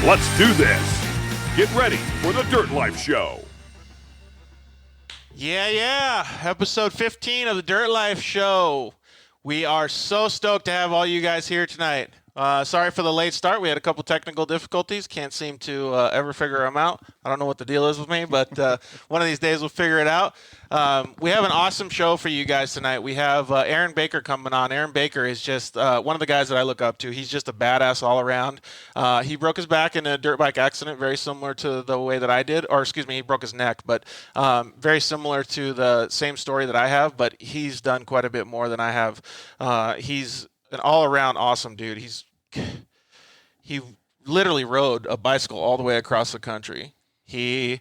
Let's do this. Get ready for the Dirt Life Show. Yeah. Episode 15 of the Dirt Life Show. We are so stoked to have all you guys here tonight. Sorry for the late start. We had a couple technical difficulties. Can't seem to ever figure them out. I don't know what the deal is with me, but one of these days we'll figure it out. We have an awesome show for you guys tonight. We have Aaron Baker coming on. Aaron Baker is just one of the guys that I look up to. He's just a badass all around. He broke his back in a dirt bike accident, very similar to the way that I did. Or, excuse me, he broke his neck, but very similar to the same story that I have, but he's done quite a bit more than I have. He's an all-around awesome dude. He literally rode a bicycle all the way across the country. He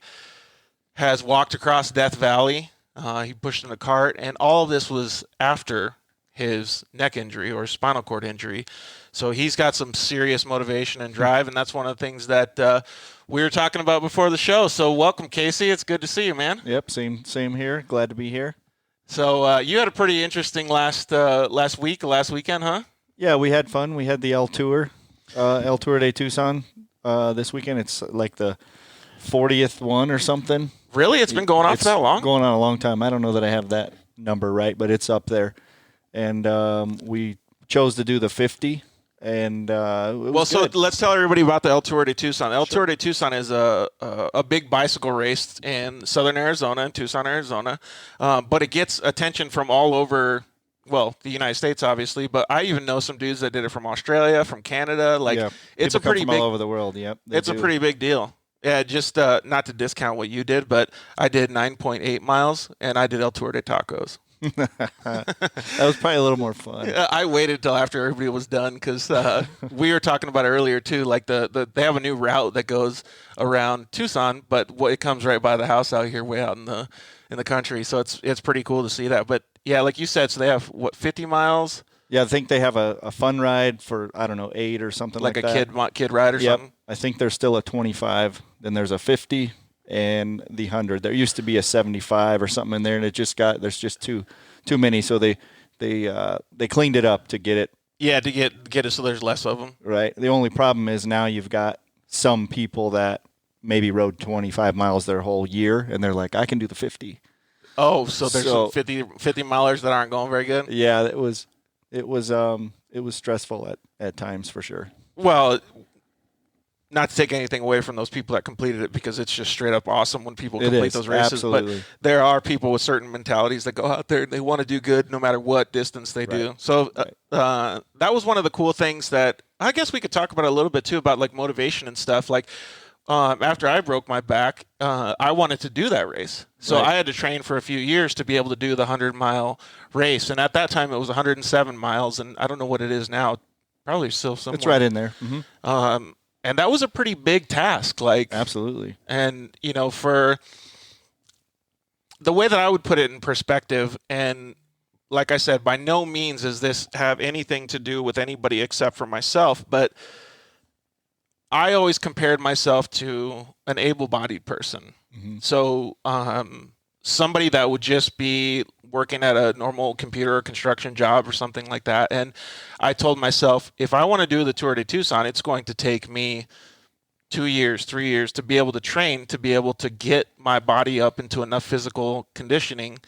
has walked across Death Valley. He pushed in a cart, and all of this was after his neck injury or spinal cord injury. So he's got some serious motivation and drive, and that's one of the things that we were talking about before the show. So welcome, Casey. It's good to see you, man. Yep, same here. Glad to be here. So you had a pretty interesting last weekend, huh? Yeah, we had fun. We had the El Tour de Tucson this weekend. It's like the 40th one or something. Really? It's been going on for that long? Going on a long time. I don't know that I have that number right, but it's up there. And we chose to do the 50. And let's tell everybody about the El Tour de Tucson. El Tour de Tucson is a big bicycle race in southern Arizona, in Tucson, Arizona. But it gets attention from all over, well, the United States, obviously. But I even know some dudes that did it from Australia, from Canada. It's a pretty big, all over the world. Yep, it's a pretty big deal. Yeah, just not to discount what you did, but I did 9.8 miles, and I did El Tour de Tacos. That was probably a little more fun. I waited till after everybody was done because we were talking about it earlier too. Like they have a new route that goes around Tucson, but it comes right by the house out here, way out in the country. So it's pretty cool to see that. But yeah, like you said, so they have 50 miles. Yeah, I think they have a fun ride for 8 or something like that. Like a kid ride or something. I think there's still a 25. Then there's a 50. And the 100. There used to be a 75 or something in there, and there's just too many. So they cleaned it up to get it. Yeah, to get it so there's less of them. Right. The only problem is now you've got some people that maybe rode 25 miles their whole year, and they're like, I can do the 50. Oh, so there's some 50 milers that aren't going very good. Yeah, it was stressful at times for sure. Well, not to take anything away from those people that completed it, because it's just straight up awesm when people complete those races. Absolutely. But there are people with certain mentalities that go out there and they want to do good no matter what distance they do. So that was one of the cool things that I guess we could talk about a little bit too, about like motivation and stuff. Like after I broke my back, I wanted to do that race. So I had to train for a few years to be able to do the 100-mile race. And at that time it was 107 miles, and I don't know what it is now. Probably still somewhere. It's right in there. Mm-hmm. And that was a pretty big task. Absolutely. And, for the way that I would put it in perspective, and like I said, by no means does this have anything to do with anybody except for myself, but I always compared myself to an able-bodied person. Mm-hmm. So somebody that would just be working at a normal computer or construction job or something like that. And I told myself, if I want to do the Tour de Tucson, it's going to take me 2 years, 3 years to be able to train, to be able to get my body up into enough physical conditioning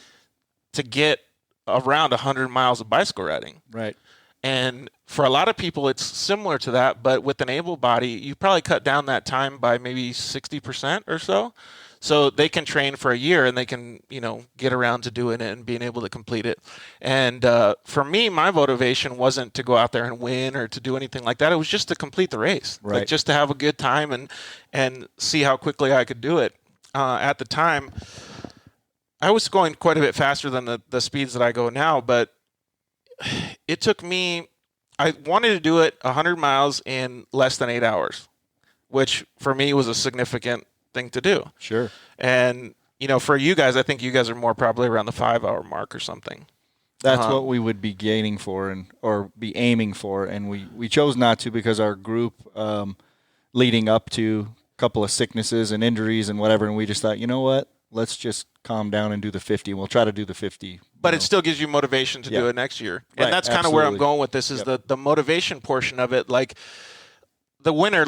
to get around 100 miles of bicycle riding. Right. And for a lot of people, it's similar to that, but with an able body, you probably cut down that time by maybe 60% or so. So they can train for a year and they can, get around to doing it and being able to complete it. And for me, my motivation wasn't to go out there and win or to do anything like that. It was just to complete the race, right. Just to have a good time and see how quickly I could do it. At the time, I was going quite a bit faster than the speeds that I go now, but it took me, I wanted to do it 100 miles in less than 8 hours, which for me was a significant thing to do. Sure. And, for you guys, I think you guys are more probably around the 5-hour mark or something. That's what we would be gaining for or be aiming for. And we chose not to because our group leading up to a couple of sicknesses and injuries and whatever. And we just thought, you know what? Let's just calm down and do the 50. We'll try to do the 50. But it still gives you motivation to do it next year. And Right, that's kind of where I'm going with this is the motivation portion of it. Like the winner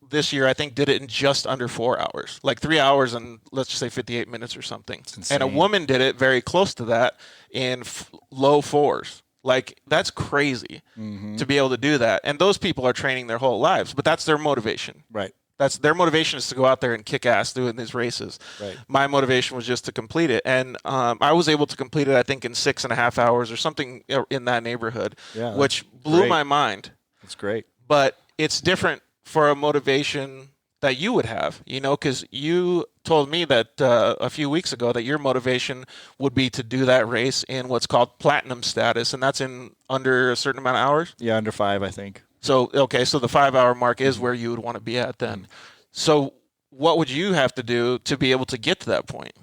this year I think did it in just under 4 hours, like 3 hours and let's just say 58 minutes or something. And a woman did it very close to that in low fours. Like, that's crazy to be able to do that. And those people are training their whole lives, but that's their motivation. Right. That's their motivation, is to go out there and kick ass doing these races. Right. My motivation was just to complete it. And I was able to complete it, I think, in 6.5 hours or something in that neighborhood, which blew my mind. That's great. But it's different for a motivation that you would have, because you told me that a few weeks ago that your motivation would be to do that race in what's called platinum status, and that's in under a certain amount of hours? Yeah, under 5, I think. So, okay, so the 5-hour mark is where you would want to be at then. So what would you have to do to be able to get to that point?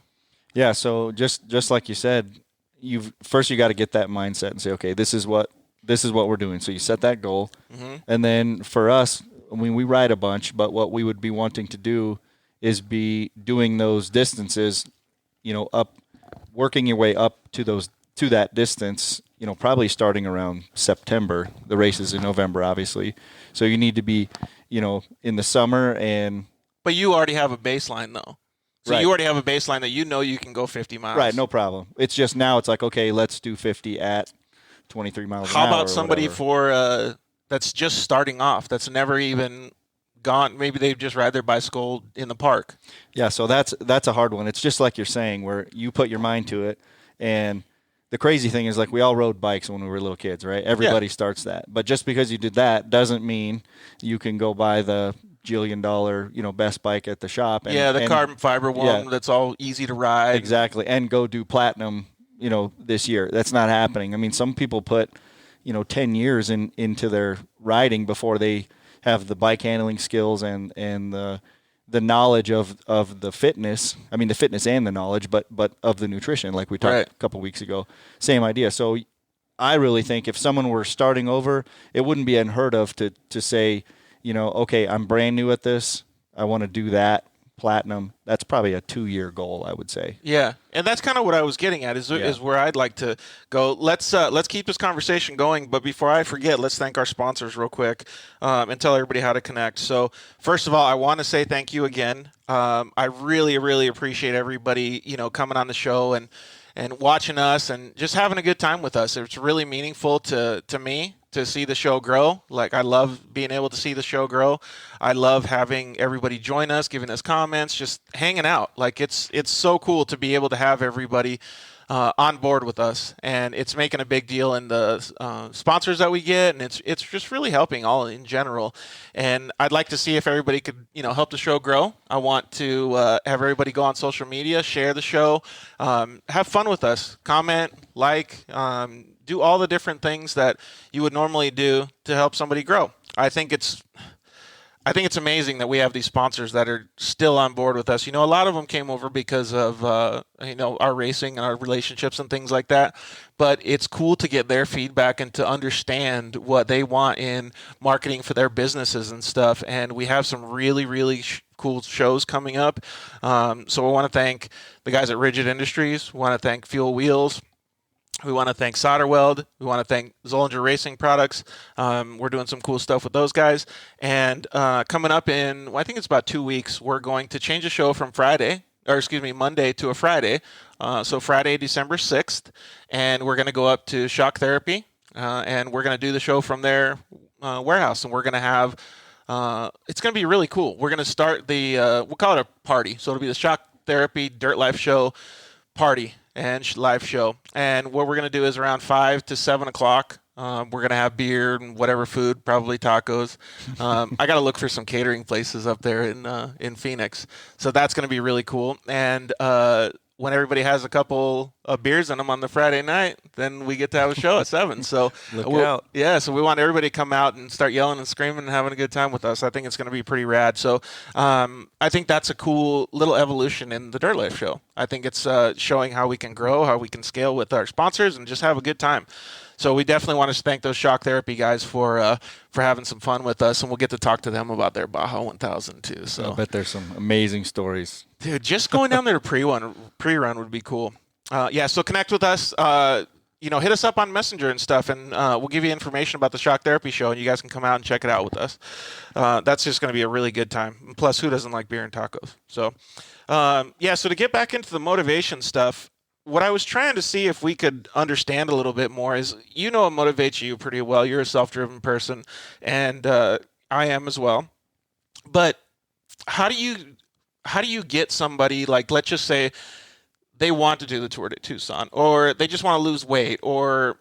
Yeah, so just like you said, you got to get that mindset and say, okay, this is what we're doing. So you set that goal, and then for us, I mean, we ride a bunch, but what we would be wanting to do is be doing those distances, working your way up to that distance, probably starting around September. The race is in November, obviously. So you need to be, in the summer But you already have a baseline, though. So you already have a baseline that you can go 50 miles. Right, no problem. It's just now it's like, okay, let's do 50 at 23 miles an hour. How about somebody that's just starting off, that's never even gone? Maybe they just ride their bicycle in the park. Yeah, so that's a hard one. It's just like you're saying, where you put your mind to it. And the crazy thing is, like, we all rode bikes when we were little kids, right? Everybody starts that. But just because you did that doesn't mean you can go buy the $1 jillion, best bike at the shop. The carbon fiber one that's all easy to ride. Exactly, and go do platinum, this year. That's not happening. I mean, some people put 10 years into their riding before they have the bike handling skills and the knowledge of the fitness. I mean, the fitness and the knowledge, but of the nutrition, like we talked a couple weeks ago. Same idea. So I really think if someone were starting over, it wouldn't be unheard of to say, okay, I'm brand new at this. I want to do that. Platinum. That's probably a 2-year goal, I would say. Yeah, and that's kind of what I was getting at. Is where I'd like to go. Let's keep this conversation going. But before I forget, let's thank our sponsors real quick and tell everybody how to connect. So first of all, I want to say thank you again. I really, really appreciate everybody coming on the show and watching us and just having a good time with us. It's really meaningful to me to see the show grow. Like, I love being able to see the show grow. I love having everybody join us, giving us comments, just hanging out. Like, it's so cool to be able to have everybody on board with us, and it's making a big deal in the sponsors that we get, and it's just really helping all in general. And I'd like to see if everybody could help the show grow. I want to have everybody go on social media, share the show, have fun with us, comment, like, do all the different things that you would normally do to help somebody grow. I think it's amazing that we have these sponsors that are still on board with us. A lot of them came over because of our racing and our relationships and things like that. But it's cool to get their feedback and to understand what they want in marketing for their businesses and stuff. And we have some really, really cool shows coming up. So I want to thank the guys at Rigid Industries. We want to thank Fuel Wheels. We want to thank Solderweld. We want to thank Zollinger Racing Products. We're doing some cool stuff with those guys. And coming up in, I think it's about 2 weeks, we're going to change the show from Monday to a Friday. So Friday, December 6th. And we're going to go up to Shock Therapy. And we're going to do the show from their warehouse. And we're going to have, it's going to be really cool. We're going to start we'll call it a party. So it'll be the Shock Therapy Dirt Life Show party and live show. And what we're going to do is around 5 to 7 o'clock, we're going to have beer and whatever food, probably tacos. I got to look for some catering places up there in Phoenix. So that's going to be really cool. And when everybody has a couple of beers in them on the Friday night, then we get to have a show at 7. So look out. Yeah, so we want everybody to come out and start yelling and screaming and having a good time with us. I think it's going to be pretty rad. So I think that's a cool little evolution in the Dirt Life Show. I think it's showing how we can grow, how we can scale with our sponsors, and just have a good time. So we definitely want to thank those Shock Therapy guys for having some fun with us, and we'll get to talk to them about their Baja 1000 too. So I bet there's some amazing stories. Dude, just going down there to pre-run would be cool. So connect with us. hit us up on Messenger and stuff, and we'll give you information about the shock therapy show, and you guys can come out and check it out with us. That's just going to be a really good time. Plus, who doesn't like beer and tacos? So, so to get back into the motivation stuff, what I was trying to see if we could understand a little bit more is, what motivates you pretty well. You're a self-driven person, and I am as well. But how do you get somebody, like, let's just say they want to do the Tour de Tucson, or they just want to lose weight, or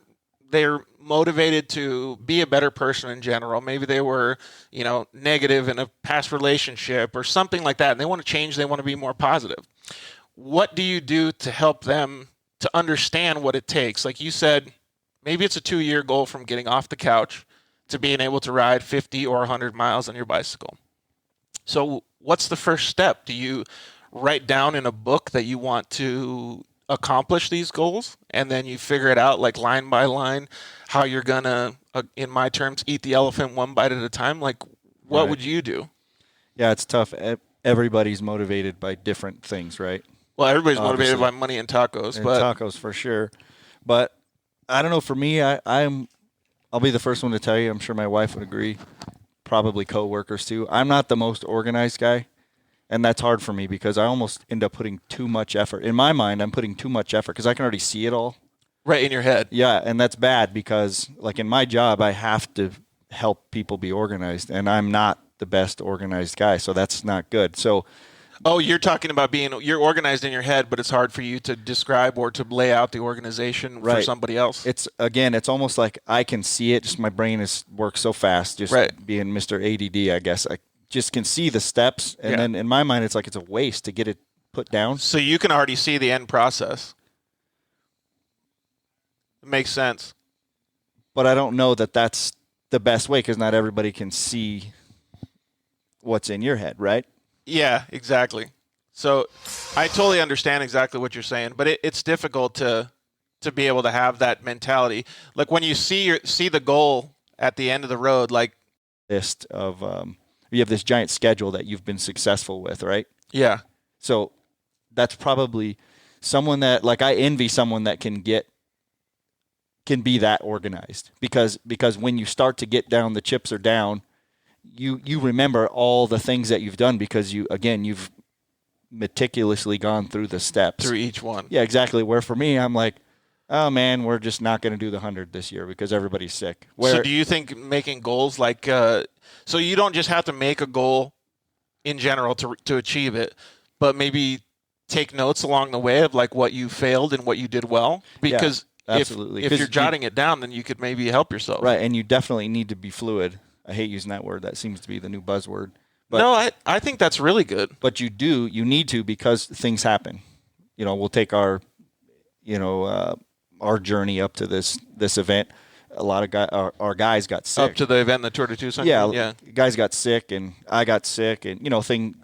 they're motivated to be a better person in general. Maybe they were, negative in a past relationship or something like that, and they want to change, they want to be more positive. What do you do to help them to understand what it takes? Like you said, maybe it's a 2-year goal from getting off the couch to being able to ride 50 or 100 miles on your bicycle. So what's the first step? Do you write down in a book that you want to accomplish these goals, and then you figure it out like line by line how you're gonna, in my terms, eat the elephant one bite at a time? Like, what would you do? Yeah, it's tough. Everybody's motivated by different things, right? Well, everybody's motivated by money and tacos. Tacos for sure. But I don't know. For me, I'll be the first one to tell you. I'm sure my wife would agree. Probably coworkers too. I'm not the most organized guy, and that's hard for me because I almost end up putting too much effort. In my mind, I'm putting too much effort because I can already see it all. Right in your head. Yeah, and that's bad because, like, in my job, I have to help people be organized, and I'm not the best organized guy, so that's not good. So, you're talking about you're organized in your head, but it's hard for you to describe or to lay out the organization for somebody else. It's almost like I can see it. Just my brain works so fast. Just being Mr. ADD, I guess. I just can see the steps, and then in my mind, it's like it's a waste to get it put down. So you can already see the end process. It makes sense. But I don't know that that's the best way because not everybody can see what's in your head, right? Yeah, exactly. So I totally understand exactly what you're saying, but it's difficult to be able to have that mentality. Like when you see the goal at the end of the road, like list of you have this giant schedule that you've been successful with, right? Yeah. So that's probably someone that, like, I envy someone that can be that organized because when you start to get down, the chips are down. You remember all the things that you've done because you've meticulously gone through the steps. Through each one. Yeah, exactly. Where for me, I'm like, oh man, we're just not going to do the 100 this year because everybody's sick. So do you think making goals like, so you don't just have to make a goal in general to achieve it, but maybe take notes along the way of like what you failed and what you did well? Because absolutely. If you're jotting it down, then you could maybe help yourself. Right, and you definitely need to be fluid. I hate using that word. That seems to be the new buzzword. But, no, I think that's really good. But you need to because things happen. We'll take our journey up to this event. A lot of our guys got sick. Up to the event, the Tour de Tucson? Yeah. Guys got sick, and I got sick, and,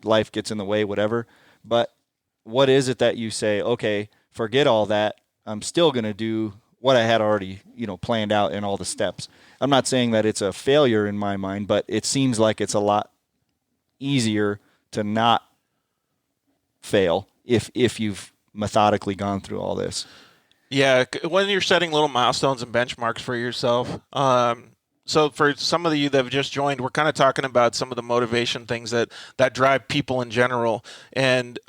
life gets in the way, whatever. But what is it that you say, okay, forget all that. I'm still going to do what I had already, planned out in all the steps. I'm not saying that it's a failure in my mind, but it seems like it's a lot easier to not fail if you've methodically gone through all this. Yeah, when you're setting little milestones and benchmarks for yourself. So for some of you that have just joined, we're kind of talking about some of the motivation things that drive people in general. And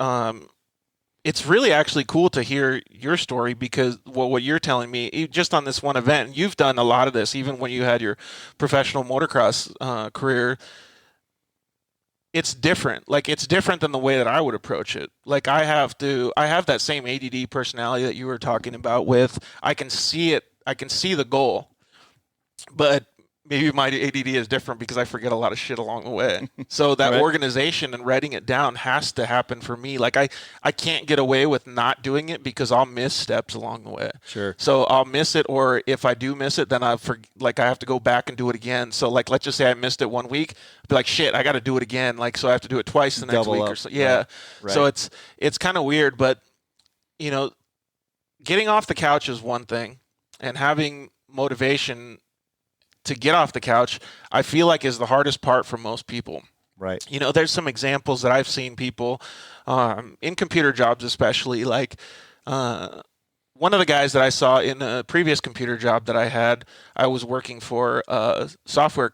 it's really actually cool to hear your story because what you're telling me, just on this one event, you've done a lot of this, even when you had your professional motocross career. It's different. Like, it's different than the way that I would approach it. Like, I have that same ADD personality that you were talking about with, I can see it. I can see the goal, but maybe my ADD is different because I forget a lot of shit along the way. So that organization and writing it down has to happen for me. Like I can't get away with not doing it because I'll miss steps along the way. Sure. So I'll miss it, or if I do miss it, then I have to go back and do it again. So like, let's just say I missed it 1 week, I'd be like, shit, I got to do it again. Like, so I have to do it twice the next Double week up. or so. Yeah. Right. So it's kind of weird, but getting off the couch is one thing, and having motivation to get off the couch, I feel like is the hardest part for most people. Right. There's some examples that I've seen people in computer jobs, especially, like one one of the guys that I saw in a previous computer job that I had, I was working for a software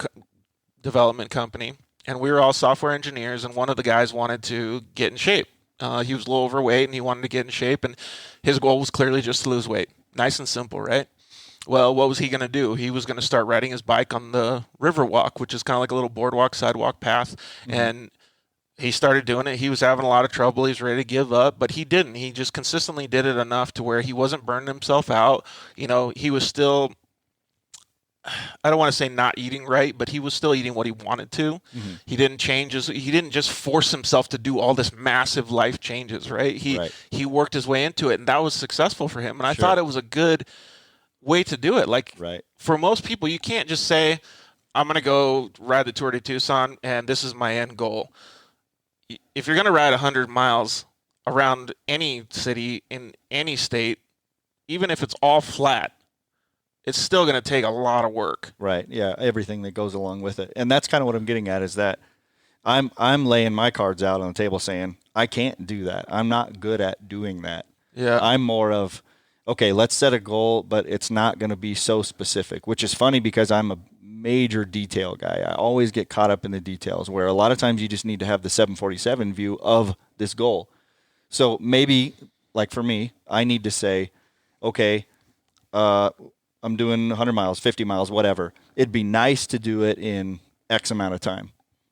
development company, and we were all software engineers, and one of the guys wanted to get in shape. He was a little overweight, and he wanted to get in shape, and his goal was clearly just to lose weight. Nice and simple, right? Well, what was he going to do? He was going to start riding his bike on the river walk, which is kind of like a little boardwalk, sidewalk path, and he started doing it. He was having a lot of trouble. He was ready to give up, but he didn't. He just consistently did it enough to where he wasn't burning himself out. He was still, I don't want to say not eating right, but he was still eating what he wanted to. He didn't change he didn't just force himself to do all this massive life changes, right? He worked his way into it, and that was successful for him. And I thought it was a good way to do it. Like, for most people, you can't just say, I'm going to go ride the Tour de Tucson, and this is my end goal. If you're going to ride 100 miles around any city in any state, even if it's all flat, it's still going to take a lot of work. Right. Yeah. Everything that goes along with it. And that's kind of what I'm getting at, is that I'm laying my cards out on the table saying, I can't do that. I'm not good at doing that. Yeah. I'm more of, okay, let's set a goal, but it's not going to be so specific, which is funny because I'm a major detail guy. I always get caught up in the details, where a lot of times you just need to have the 747 view of this goal. So maybe, like for me, I need to say, okay, I'm doing 100 miles, 50 miles, whatever. It'd be nice to do it in X amount of time.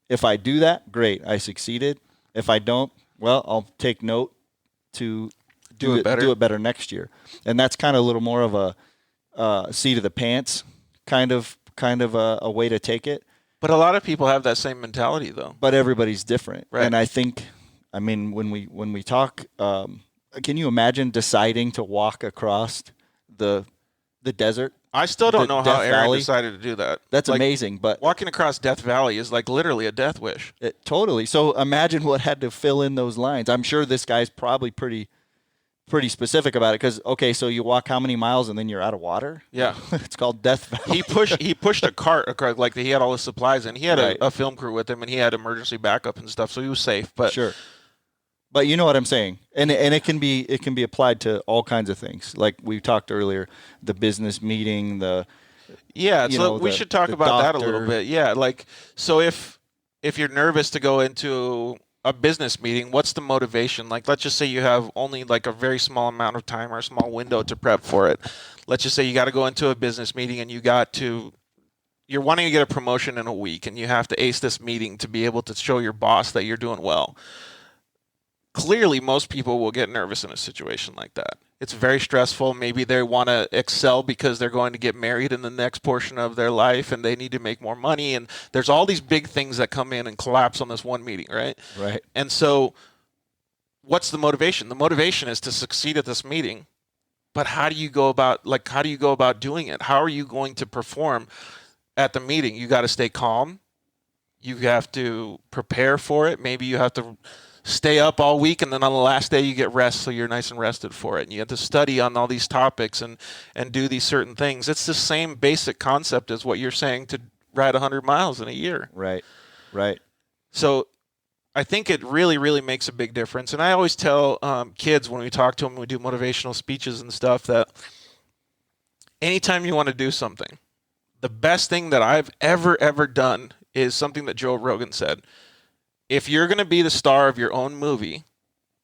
If I do that, great, I succeeded. If I don't, well, I'll take note to do it better next year. And that's kind of a little more of a seat of the pants kind of a way to take it. But a lot of people have that same mentality, though. But everybody's different. Right. And I think, I mean, when we talk, can you imagine deciding to walk across the desert? I still don't know how Aaron Valley? decided to do that. That's amazing. But walking across Death Valley is like literally a death wish. Totally. So imagine what had to fill in those lines. I'm sure this guy's probably pretty specific about it, because, okay, so you walk how many miles and then you're out of water? Yeah. It's called Death Valley. He pushed a cart across, like he had all his supplies in. He had a film crew with him, and he had emergency backup and stuff, so he was safe. But sure. But you know what I'm saying, and it can be applied to all kinds of things. Like we talked earlier, the business meeting, we should talk about that a little bit. Yeah, like, so if you're nervous to go into a business meeting, what's the motivation? Like, let's just say you have only like a very small amount of time or a small window to prep for it. Let's just say you got to go into a business meeting, and you're wanting to get a promotion in a week, and you have to ace this meeting to be able to show your boss that you're doing well. Clearly, most people will get nervous in a situation like that. It's very stressful. Maybe they want to excel because they're going to get married in the next portion of their life, and they need to make more money. And there's all these big things that come in and collapse on this one meeting, right? Right. And so what's the motivation? The motivation is to succeed at this meeting. But how do you go about doing it? How are you going to perform at the meeting? You got to stay calm. You have to prepare for it. Maybe you have to stay up all week, and then on the last day you get rest, so you're nice and rested for it. And you have to study on all these topics and do these certain things. It's the same basic concept as what you're saying to ride 100 miles in a year. Right. So I think it really, really makes a big difference. And I always tell kids when we talk to them, we do motivational speeches and stuff, that anytime you want to do something, the best thing that I've ever done is something that Joe Rogan said. If you're going to be the star of your own movie,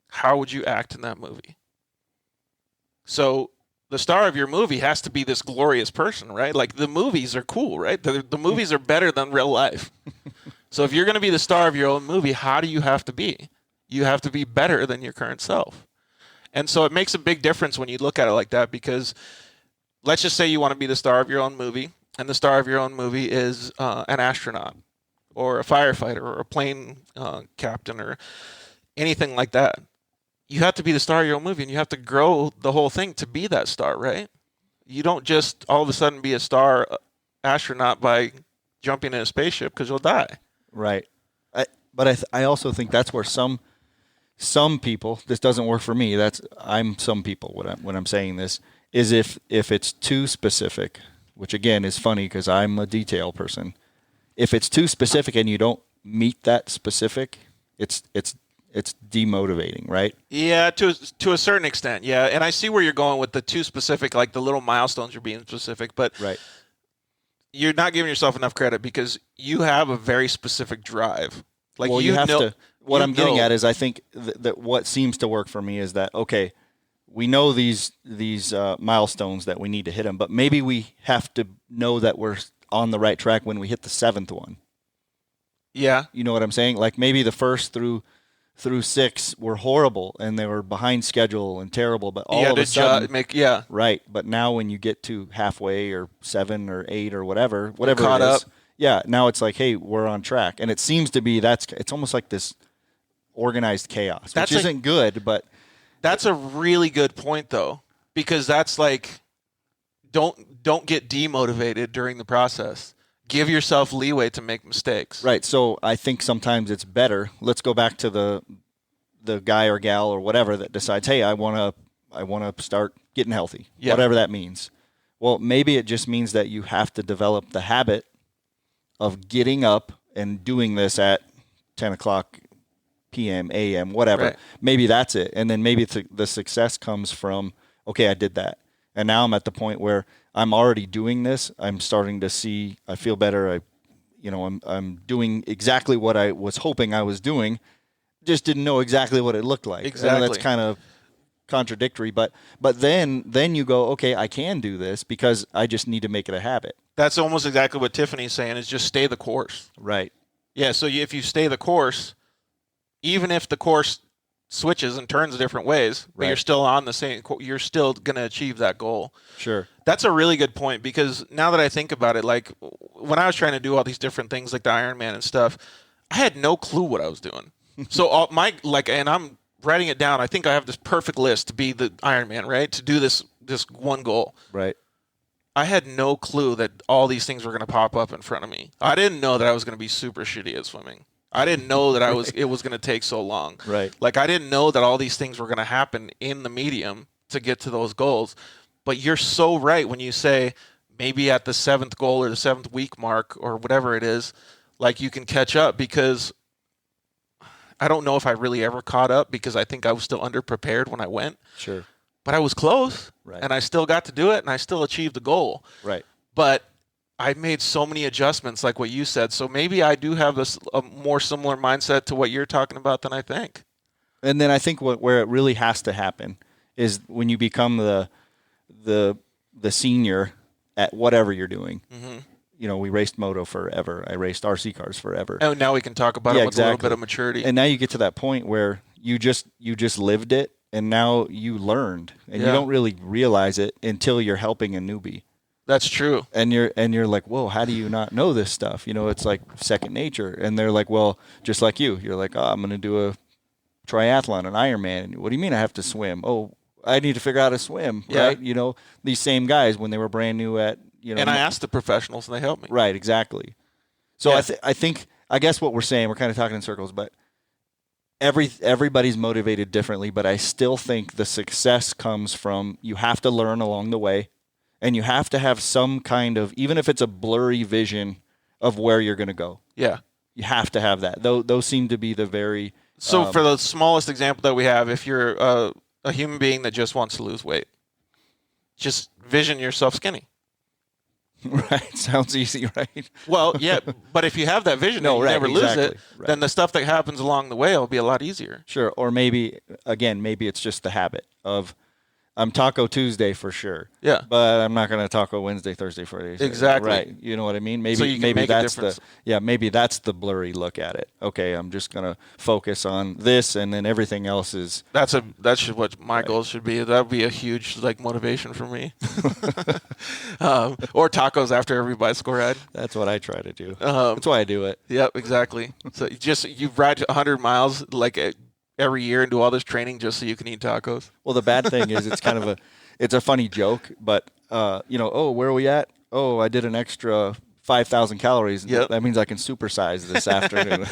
how would you act in that movie? So the star of your movie has to be this glorious person, right? Like, the movies are cool, right? The movies are better than real life. So if you're going to be the star of your own movie, how do you have to be? You have to be better than your current self. And so it makes a big difference when you look at it like that, because let's just say you want to be the star of your own movie, and the star of your own movie is an astronaut, or a firefighter, or a plane captain, or anything like that. You have to be the star of your own movie, and you have to grow the whole thing to be that star, right? You don't just all of a sudden be a star astronaut by jumping in a spaceship, because you'll die. Right. But I also think that's where some people, this doesn't work for me. I'm some people when I'm saying this, is if it's too specific, which again is funny because I'm a detail person. If it's too specific and you don't meet that specific, it's it's demotivating, right? Yeah, to a certain extent, yeah. And I see where you're going with the too specific, like the little milestones you're being specific, but Right. you're not giving yourself enough credit because you have a very specific drive. Like Well, you have know, to. What I'm getting know- at is, I think that what seems to work for me is that, okay, we know these milestones that we need to hit them, but maybe we have to know that we're on the right track when we hit the 7th one. Yeah. You know what I'm saying? Like maybe the first through 6 were horrible and they were behind schedule and terrible, but all of a sudden, right. But now when you get to halfway or 7 or 8 or whatever caught it is, up. yeah, now it's like, hey, we're on track, and it seems to be it's almost like this organized chaos, which isn't good, but that's a really good point though, because that's like, don't get demotivated during the process. Give yourself leeway to make mistakes. Right. So I think sometimes it's better. Let's go back to the guy or gal or whatever that decides, hey, I want to start getting healthy, whatever that means. Well, maybe it just means that you have to develop the habit of getting up and doing this at 10 o'clock p.m., a.m., whatever. Right. Maybe that's it. And then maybe the success comes from, okay, I did that. And now I'm at the point where I'm already doing this. I'm starting to see, I feel better. I'm doing exactly what I was hoping I was doing. Just didn't know exactly what it looked like. Exactly. And that's kind of contradictory. But then you go, okay, I can do this because I just need to make it a habit. That's almost exactly what Tiffany's saying, is just stay the course. Right. Yeah, so if you stay the course, even if the course switches and turns different ways, but you're still on the same, you're still going to achieve that goal. Sure. That's a really good point, because now that I think about it, like when I was trying to do all these different things like the Ironman and stuff, I had no clue what I was doing. So and I'm writing it down. I think I have this perfect list to be the Ironman, right? To do this one goal. Right. I had no clue that all these things were going to pop up in front of me. I didn't know that I was going to be super shitty at swimming. I didn't know that it was going to take so long. Right. Like I didn't know that all these things were going to happen in the medium to get to those goals. But you're so right when you say maybe at the 7th goal or the 7th week mark or whatever it is, like you can catch up, because I don't know if I really ever caught up, because I think I was still underprepared when I went. Sure. But I was close, Right. and I still got to do it, and I still achieved the goal. Right. But I made so many adjustments, like what you said. So maybe I do have a more similar mindset to what you're talking about than I think. And then I think where it really has to happen is when you become the senior at whatever you're doing. Mm-hmm. You know, we raced moto forever. I raced RC cars forever. And now we can talk about it with a little bit of maturity. And now you get to that point where you just lived it, and now you learned, and you don't really realize it until you're helping a newbie. That's true. And you're like, whoa, how do you not know this stuff? You know, it's like second nature. And they're like, well, just like you. You're like, oh, I'm going to do a triathlon, an Ironman. What do you mean I have to swim? Oh, I need to figure out how to swim, right? You know, these same guys when they were brand new at, you know. And I asked the professionals, and they helped me. Right, exactly. So I guess what we're saying, we're kind of talking in circles, but everybody's motivated differently. But I still think the success comes from, you have to learn along the way. And you have to have some kind of, even if it's a blurry vision of where you're going to go. Yeah. You have to have that. Those seem to be the very... So for the smallest example that we have, if you're a human being that just wants to lose weight, just vision yourself skinny. Right. Sounds easy, right? Well, yeah, but if you have that vision and you never lose it, right. then the stuff that happens along the way will be a lot easier. Sure. Or maybe it's just the habit of, I'm Taco Tuesday for sure. Yeah. But I'm not going to Taco Wednesday, Thursday, Friday. Saturday. Exactly. Right. You know what I mean? Maybe So you can make that's a difference. maybe that's the blurry look at it. Okay, I'm just going to focus on this, and then everything else is... That's what my goals should be. That would be a huge motivation for me. Or tacos after every bicycle ride. That's what I try to do. That's why I do it. Yep, exactly. So you ride 100 miles every year and do all this training just so you can eat tacos. Well, the bad thing is it's a funny joke, but where are we at? Oh, I did an extra 5,000 calories. Yep. That means I can supersize this afternoon.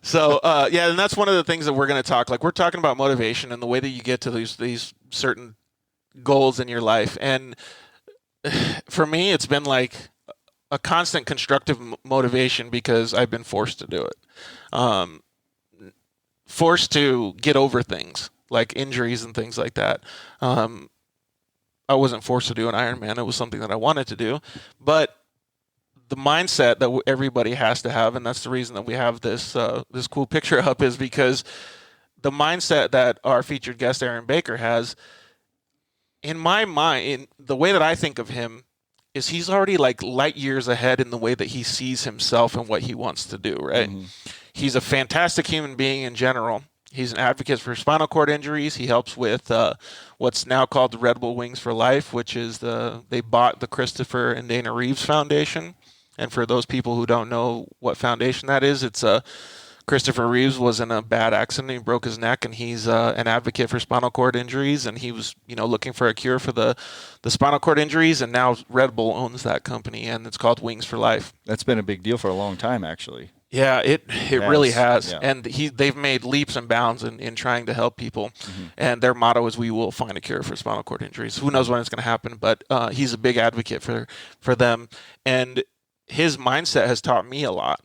So, and that's one of the things that we're going to talk. Like, we're talking about motivation and the way that you get to these certain goals in your life. And for me, it's been like a constant constructive motivation because I've been forced to do it. forced to get over things like injuries and things like that. I wasn't forced to do an Ironman. It was something that I wanted to do. But the mindset that everybody has to have, and that's the reason that we have this this cool picture up, is because the mindset that our featured guest Aaron Baker has, in my mind, in the way that I think of him, is he's already like light years ahead in the way that he sees himself and what he wants to do, right? Mm-hmm. He's a fantastic human being in general. He's an advocate for spinal cord injuries. He helps with what's now called the Red Bull Wings for Life, which is they bought the Christopher and Dana Reeves Foundation. And for those people who don't know what foundation that is, it's Christopher Reeves was in a bad accident. He broke his neck, and he's an advocate for spinal cord injuries. And he was, looking for a cure for the spinal cord injuries. And now Red Bull owns that company, and it's called Wings for Life. That's been a big deal for a long time, actually. Yeah, it really has. Yeah. And they've made leaps and bounds in trying to help people. Mm-hmm. And their motto is, we will find a cure for spinal cord injuries. Who knows when it's going to happen, but he's a big advocate for them. And his mindset has taught me a lot,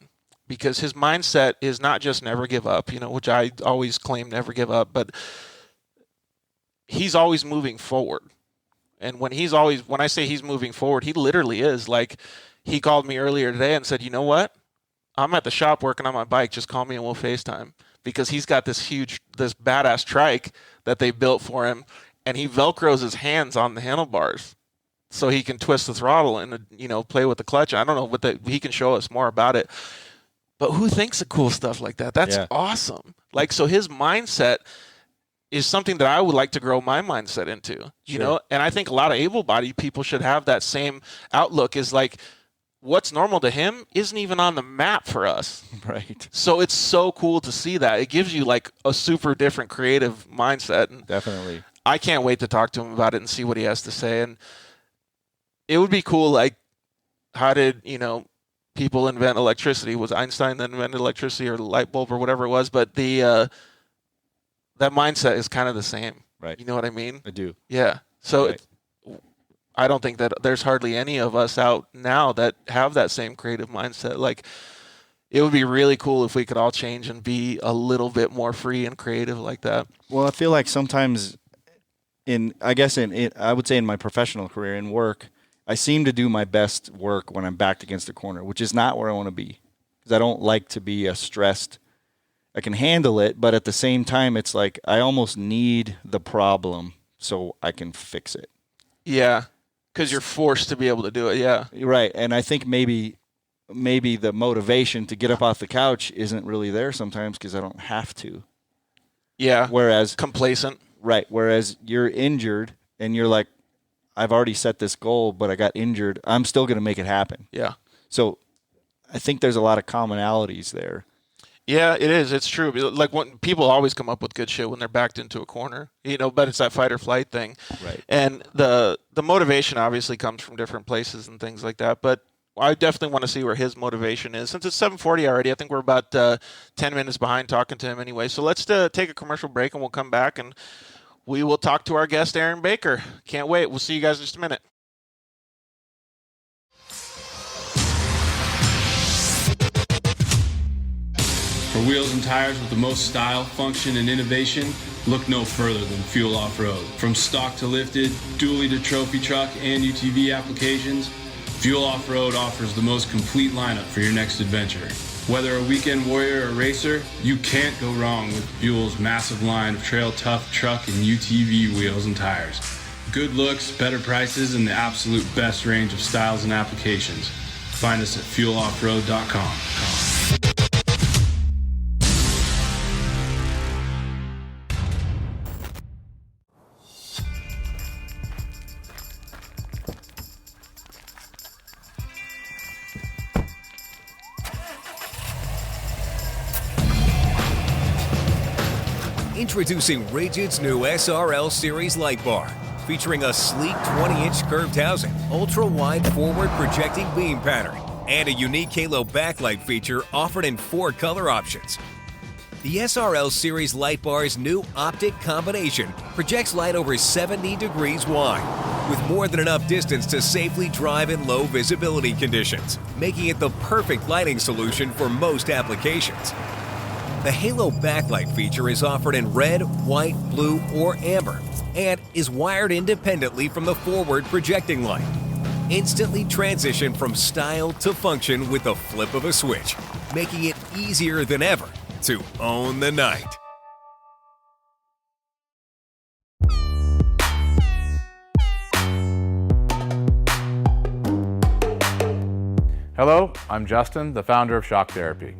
because his mindset is not just never give up, which I always claim never give up, but he's always moving forward. And when I say he's moving forward, he literally is. Like, he called me earlier today and said, you know what? I'm at the shop working on my bike. Just call me and we'll FaceTime, because he's got this badass trike that they built for him, and he Velcros his hands on the handlebars so he can twist the throttle and, play with the clutch. I don't know what he can show us more about it. But who thinks of cool stuff like that? That's awesome. Like, so his mindset is something that I would like to grow my mindset into, you know? And I think a lot of able-bodied people should have that same outlook, is like, what's normal to him isn't even on the map for us. Right. So it's so cool to see that. It gives you like a super different creative mindset. And definitely. I can't wait to talk to him about it and see what he has to say. And it would be cool, like, how did, people invent electricity? Was Einstein that invented electricity, or the light bulb, or whatever it was? But that mindset is kind of the same. Right. You know what I mean? I do. Yeah. So I don't think that there's hardly any of us out now that have that same creative mindset. Like, it would be really cool if we could all change and be a little bit more free and creative like that. Well, I feel like sometimes I would say in my professional career, in work, I seem to do my best work when I'm backed against a corner, which is not where I want to be, because I don't like to be stressed. I can handle it, but at the same time, it's like I almost need the problem so I can fix it. Yeah, because you're forced to be able to do it, yeah. Right, and I think maybe the motivation to get up off the couch isn't really there sometimes, because I don't have to. Yeah, whereas complacent. Right, whereas you're injured, and you're like, I've already set this goal, but I got injured. I'm still going to make it happen. Yeah. So I think there's a lot of commonalities there. Yeah, it is. It's true. Like, when people always come up with good shit when they're backed into a corner, but it's that fight or flight thing. Right. And the motivation obviously comes from different places and things like that. But I definitely want to see where his motivation is. Since it's 7:40 already, I think we're about 10 minutes behind talking to him anyway. So let's take a commercial break, and we'll come back and we will talk to our guest, Aaron Baker. Can't wait. We'll see you guys in just a minute. For wheels and tires with the most style, function, and innovation, look no further than Fuel Off-Road. From stock to lifted, dually to trophy truck, and UTV applications, Fuel Off-Road offers the most complete lineup for your next adventure. Whether a weekend warrior or racer, you can't go wrong with Fuel's massive line of trail tough truck and UTV wheels and tires. Good looks, better prices, and the absolute best range of styles and applications. Find us at fueloffroad.com. Introducing Rigid's new SRL Series light bar, featuring a sleek 20-inch curved housing, ultra-wide forward projecting beam pattern, and a unique halo backlight feature offered in 4 color options. The SRL Series light bar's new optic combination projects light over 70 degrees wide, with more than enough distance to safely drive in low visibility conditions, making it the perfect lighting solution for most applications. The Halo backlight feature is offered in red, white, blue, or amber, and is wired independently from the forward projecting light. Instantly transition from style to function with the flip of a switch, making it easier than ever to own the night. Hello, I'm Justin, the founder of Shock Therapy.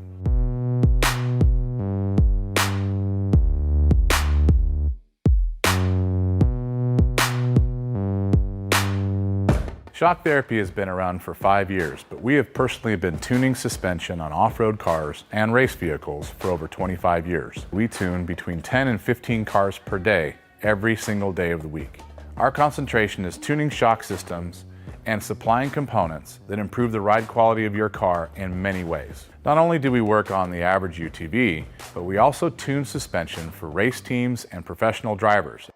Shock Therapy has been around for 5 years, but we have personally been tuning suspension on off-road cars and race vehicles for over 25 years. We tune between 10 and 15 cars per day, every single day of the week. Our concentration is tuning shock systems and supplying components that improve the ride quality of your car in many ways. Not only do we work on the average UTV, but we also tune suspension for race teams and professional drivers.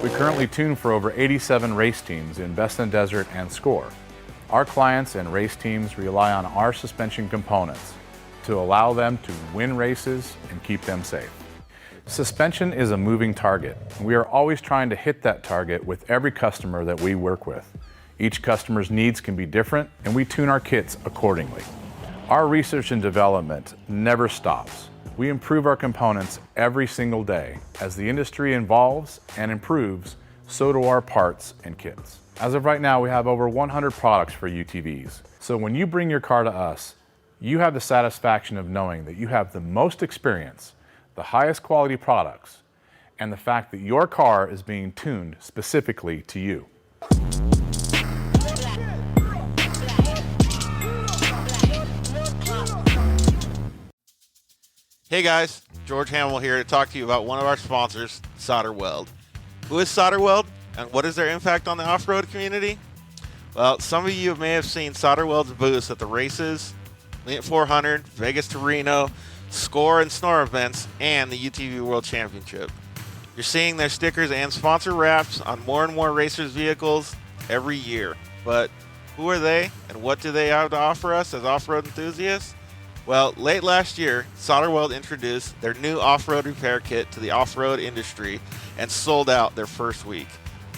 We currently tune for over 87 race teams in Best in Desert and Score. Our clients and race teams rely on our suspension components to allow them to win races and keep them safe. Suspension is a moving target, and we are always trying to hit that target with every customer that we work with. Each customer's needs can be different, and we tune our kits accordingly. Our research and development never stops. We improve our components every single day. As the industry evolves and improves, so do our parts and kits. As of right now, we have over 100 products for UTVs. So when you bring your car to us, you have the satisfaction of knowing that you have the most experience, the highest quality products, and the fact that your car is being tuned specifically to you. Hey guys, George Hamill here to talk to you about one of our sponsors, Solder Weld. Who is Solder Weld, and what is their impact on the off-road community? Well, some of you may have seen Solder Weld's booths at the races, Lint 400, Vegas to Reno, Score and Snore events, and the UTV World Championship. You're seeing their stickers and sponsor wraps on more and more racers' vehicles every year. But who are they, and what do they have to offer us as off-road enthusiasts? Well, late last year, Solder Weld introduced their new off-road repair kit to the off-road industry and sold out their first week.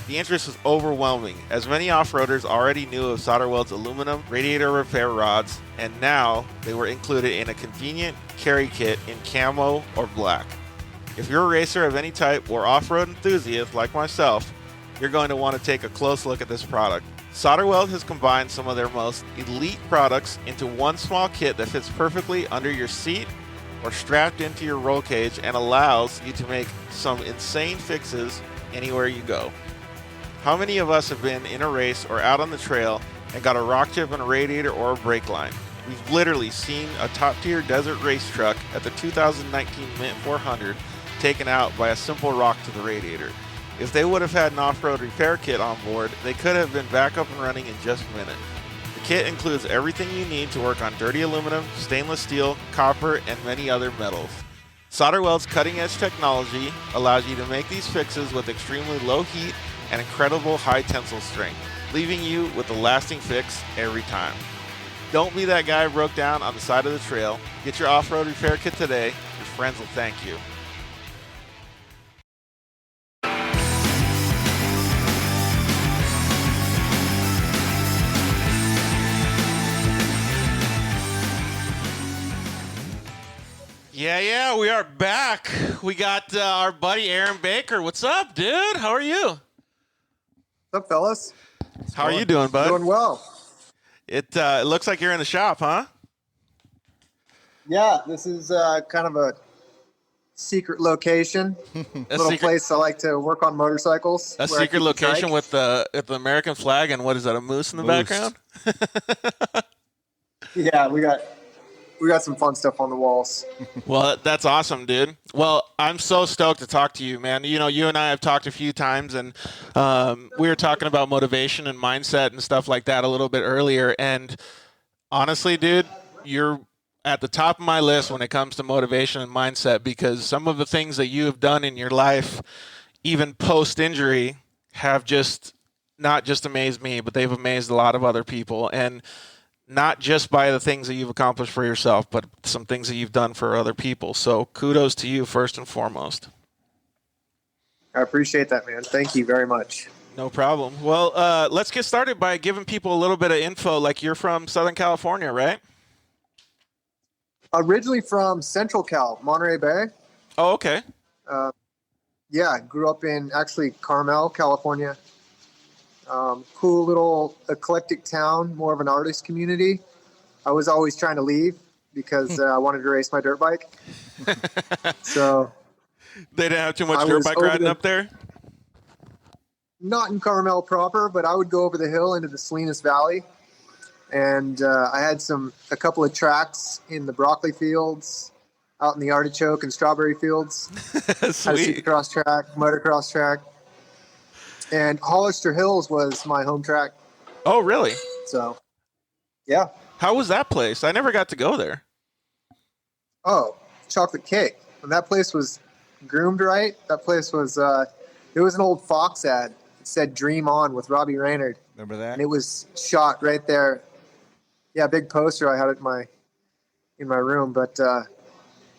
The interest was overwhelming, as many off-roaders already knew of Solder Weld's aluminum radiator repair rods, and now they were included in a convenient carry kit in camo or black. If you're a racer of any type or off-road enthusiast like myself, you're going to want to take a close look at this product. Solder Weld has combined some of their most elite products into one small kit that fits perfectly under your seat or strapped into your roll cage and allows you to make some insane fixes anywhere you go. How many of us have been in a race or out on the trail and got a rock chip in a radiator or a brake line? We've literally seen a top-tier desert race truck at the 2019 Mint 400 taken out by a simple rock to the radiator. If they would have had an off-road repair kit on board, they could have been back up and running in just a minute. The kit includes everything you need to work on dirty aluminum, stainless steel, copper, and many other metals. Solder Weld's cutting-edge technology allows you to make these fixes with extremely low heat and incredible high tensile strength, leaving you with a lasting fix every time. Don't be that guy who broke down on the side of the trail. Get your off-road repair kit today. Your friends will thank you. Yeah, we are back. We got our buddy Aaron Baker. What's up, dude? How are you? What's up, fellas? How are you doing, bud? Doing well. It looks like you're in the shop, huh? Yeah, this is kind of a secret location. Place I like to work on motorcycles. A secret location with the American flag and what is that? A moose in the background? Yeah, we got some fun stuff on the walls. Well, that's awesome, dude. Well, I'm so stoked to talk to you, man. You know, you and I have talked a few times, and we were talking about motivation and mindset and stuff like that a little bit earlier. And honestly, dude, you're at the top of my list when it comes to motivation and mindset, because some of the things that you have done in your life, even post-injury, have just not just amazed me, but they've amazed a lot of other people. And not just by the things that you've accomplished for yourself, but some things that you've done for other people. So kudos to you first and foremost. I appreciate that, man. Thank you very much. No problem. Well, let's get started by giving people a little bit of info. Like, you're from Southern California, right? Originally from Central Cal, Monterey Bay. Oh, okay. Yeah, grew up in actually Carmel, California. Cool little eclectic town, more of an artist community. I was always trying to leave because I wanted to race my dirt bike. So they didn't have too much dirt bike riding up there? Not in Carmel proper, but I would go over the hill into the Salinas Valley. And I had a couple of tracks in the broccoli fields, out in the artichoke and strawberry fields. Sweet. Supercross track, motocross track. And Hollister Hills was my home track. Oh, really? So, yeah. How was that place? I never got to go there. Oh, chocolate cake. When that place was groomed right, that place was, it was an old Fox ad. It said Dream On with Robbie Reynard. Remember that? And it was shot right there. Yeah, big poster. I had it in my room. But,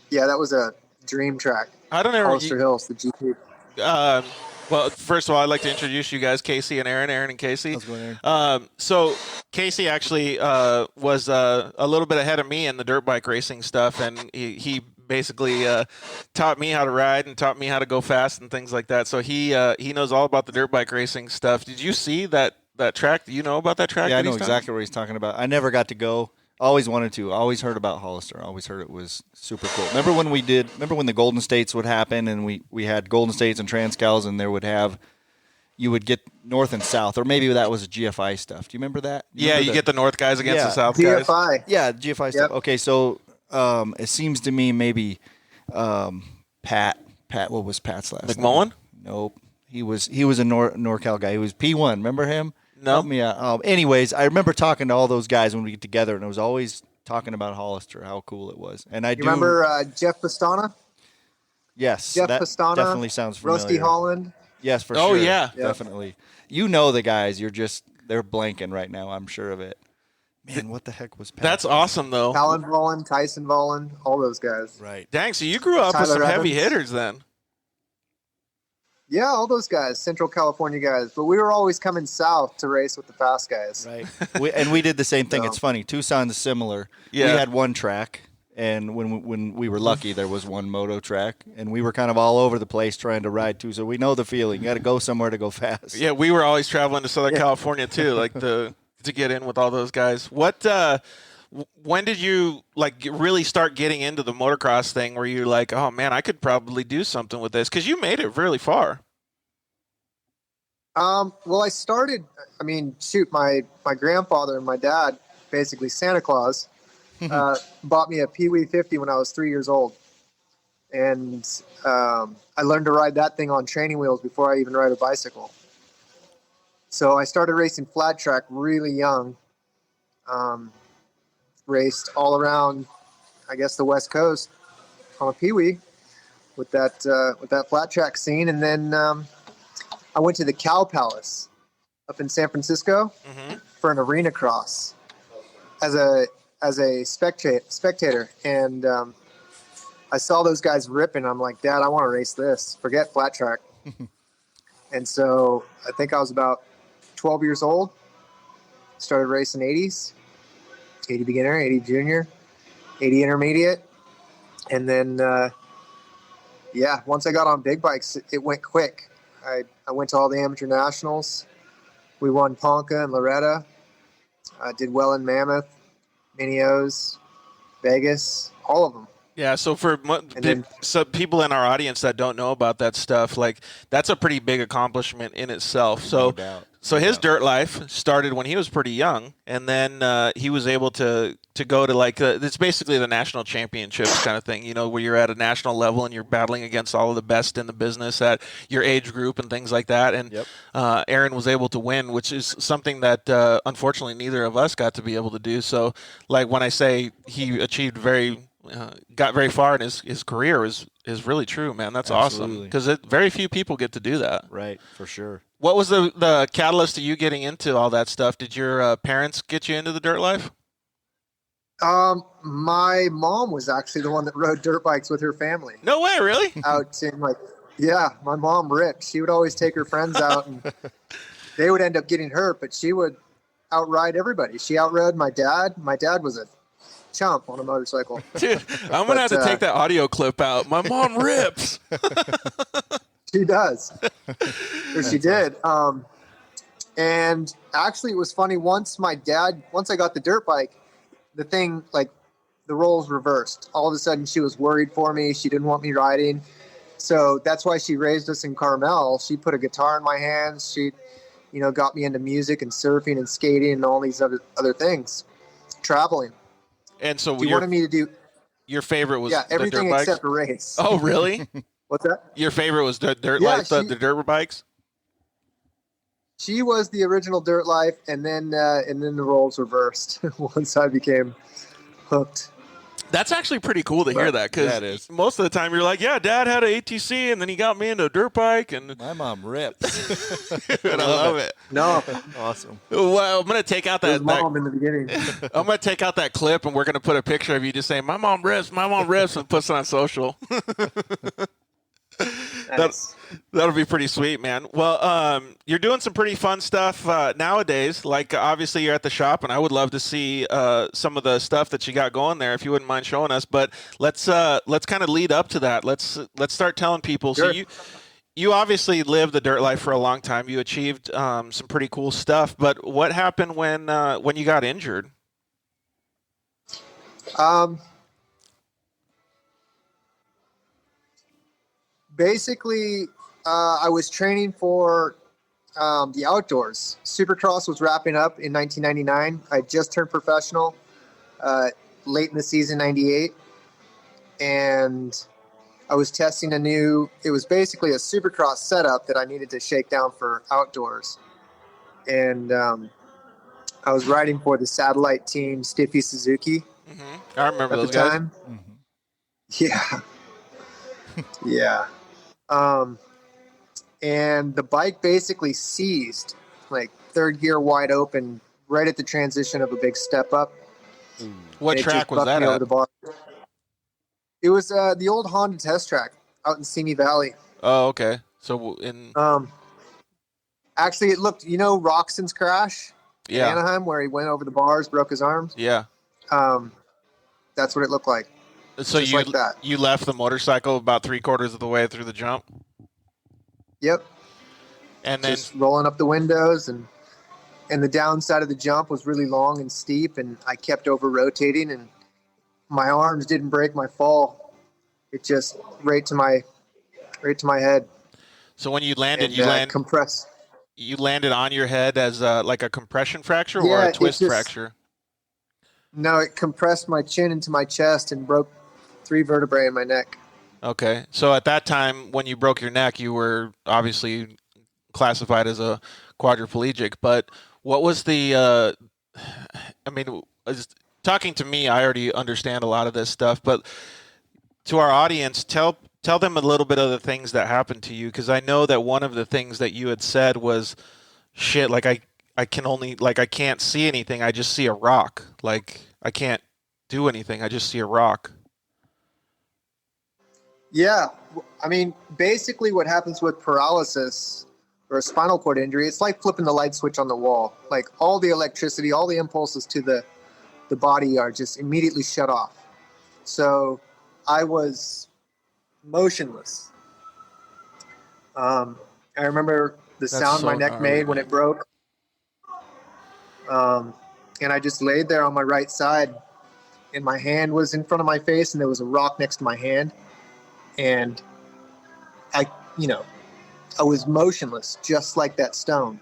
yeah, that was a dream track. I don't know. Hollister Hills, the GP. Well, first of all, I'd like to introduce you guys, Casey and Aaron and Casey. How's it going, Aaron? So Casey actually was a little bit ahead of me in the dirt bike racing stuff, and he basically taught me how to ride and taught me how to go fast and things like that. So he knows all about the dirt bike racing stuff. Did you see that track? Do you know about that track? Yeah, I know exactly what he's talking about. I never got to go. Always wanted to. Always heard about Hollister. Always heard it was super cool. Remember when the Golden States would happen and we had Golden States and Transcals, and you would get north and south, or maybe that was GFI stuff. Do you remember that? You get the north guys against the south GFI. guys. Yeah, GFI stuff. Okay, so it seems to me maybe Pat, what was Pat's last name? McMullen? Nope. He was a NorCal guy. He was P1. Remember him? No. Help me out. Anyways, I remember talking to all those guys when we get together, and it was always talking about Hollister, how cool it was. And You remember Jeff Pastana? Yes, Jeff that Pastana, definitely sounds familiar. Rusty Holland. Yes, for Oh, sure. yeah. Definitely. You know the guys. They're blanking right now. I'm sure of it. Man, what the heck was Pat? That's awesome, though. Alan Vollen, Tyson Vollen, all those guys. Right. Dang, so you grew up with Tyler some heavy Evans. hitters then. Yeah, all those guys, Central California guys. But we were always coming south to race with the fast guys. Right. We did the same thing. So- It's funny. Tucson's similar. Yeah. We had one track, and when we were lucky, there was one moto track, and we were kind of all over the place trying to ride too. So we know the feeling. You got to go somewhere to go fast. Yeah, we were always traveling to Southern California too, like to get in with all those guys. When did you really start getting into the motocross thing? Where you're like, oh man, I could probably do something with this, because you made it really far. Well, I started. I mean, shoot, my grandfather and my dad, basically Santa Claus, bought me a Pee Wee 50 when I was 3 years old, and I learned to ride that thing on training wheels before I even ride a bicycle. So I started racing flat track really young. Raced all around, I guess, the West Coast on a Pee Wee with that flat track scene, and then I went to the Cow Palace up in San Francisco for an arena cross as a spectator, and I saw those guys ripping. I'm like, Dad, I want to race this. Forget flat track. And so I think I was about 12 years old. Started racing 80s, 80 beginner, 80 junior, 80 intermediate, and then once I got on big bikes, it went quick. I went to all the amateur nationals. We won Ponca and Loretta. Did well in Mammoth, Minios, Vegas, all of them. Yeah, so for some people in our audience that don't know about that stuff, like that's a pretty big accomplishment in itself. So, his dirt life started when he was pretty young, and then he was able to go to like it's basically the national championships kind of thing, you know, where you're at a national level and you're battling against all of the best in the business at your age group and things like that. And Aaron was able to win, which is something that unfortunately neither of us got to be able to do. So, like when I say he achieved got very far in his career is really true, man. That's awesome because very few people get to do that. Right, for sure. What was the catalyst to you getting into all that stuff? Did your parents get you into the dirt life? My mom was actually the one that rode dirt bikes with her family. No way, really? Out in my mom ripped. She would always take her friends out, and they would end up getting hurt, but she would outride everybody. She outrode my dad. My dad was a chump on a motorcycle. Dude, I'm gonna have to take that audio clip out. My mom rips. She does. Or she did. And actually it was funny, once I got the dirt bike, the thing, like, the roles reversed. All of a sudden she was worried for me. She didn't want me riding. So that's why she raised us in Carmel. She put a guitar in my hands. She, got me into music and surfing and skating and all these other things, traveling. And so you wanted me to do your favorite was everything the dirt bikes? except race. Oh, really? What's that? Your favorite was the dirt life, the dirt bikes? She was the original dirt life, and then the roles reversed once I became hooked. That's actually pretty cool to hear that, because most of the time you're like, yeah, Dad had an ATC, and then he got me into a dirt bike, and my mom rips. And I love it. No, awesome. Well, I'm gonna take out that mom in the beginning. I'm gonna take out that clip, and we're gonna put a picture of you just saying, "My mom rips, and puts it on social. Nice. That'll be pretty sweet, man. Well, you're doing some pretty fun stuff nowadays. Like, obviously, you're at the shop, and I would love to see some of the stuff that you got going there, if you wouldn't mind showing us. But let's kind of lead up to that. Let's start telling people. Sure. So you obviously lived the dirt life for a long time. You achieved some pretty cool stuff. But what happened when you got injured? Basically, I was training for the outdoors. Supercross was wrapping up in 1999. I just turned professional late in the season, 98. And I was testing it was basically a Supercross setup that I needed to shake down for outdoors. And I was riding for the satellite team, Stiffy Suzuki. Mm-hmm. I remember those at the guys. time. Mm-hmm. Yeah. And the bike basically seized, like third gear wide open, right at the transition of a big step up. What track was that at? It was the old Honda test track out in Simi Valley. Oh, okay. So actually it looked, Roxon's crash in Anaheim, where he went over the bars, broke his arms. Yeah. That's what it looked like. So just like that. You left the motorcycle about 3/4 of the way through the jump? Yep. And then just rolling up the windows, and the downside of the jump was really long and steep, and I kept over rotating, and my arms didn't break my fall. It just right to my head. So when you landed, compressed. You landed on your head as like a compression fracture or a twist fracture? No, it compressed my chin into my chest and broke 3 vertebrae in my neck. Okay. So at that time, when you broke your neck, you were obviously classified as a quadriplegic. But what was the talking to me, I already understand a lot of this stuff. But to our audience, tell them a little bit of the things that happened to you, because I know that one of the things that you had said was, shit, like I can't see anything. I just see a rock. Like, I can't do anything. I just see a rock. Yeah. I mean, basically what happens with paralysis or a spinal cord injury, it's like flipping the light switch on the wall. Like, all the electricity, all the impulses to the body are just immediately shut off. So I was motionless. I remember the sound my neck made when it broke. And I just laid there on my right side and my hand was in front of my face, and there was a rock next to my hand, and I was motionless, just like that stone.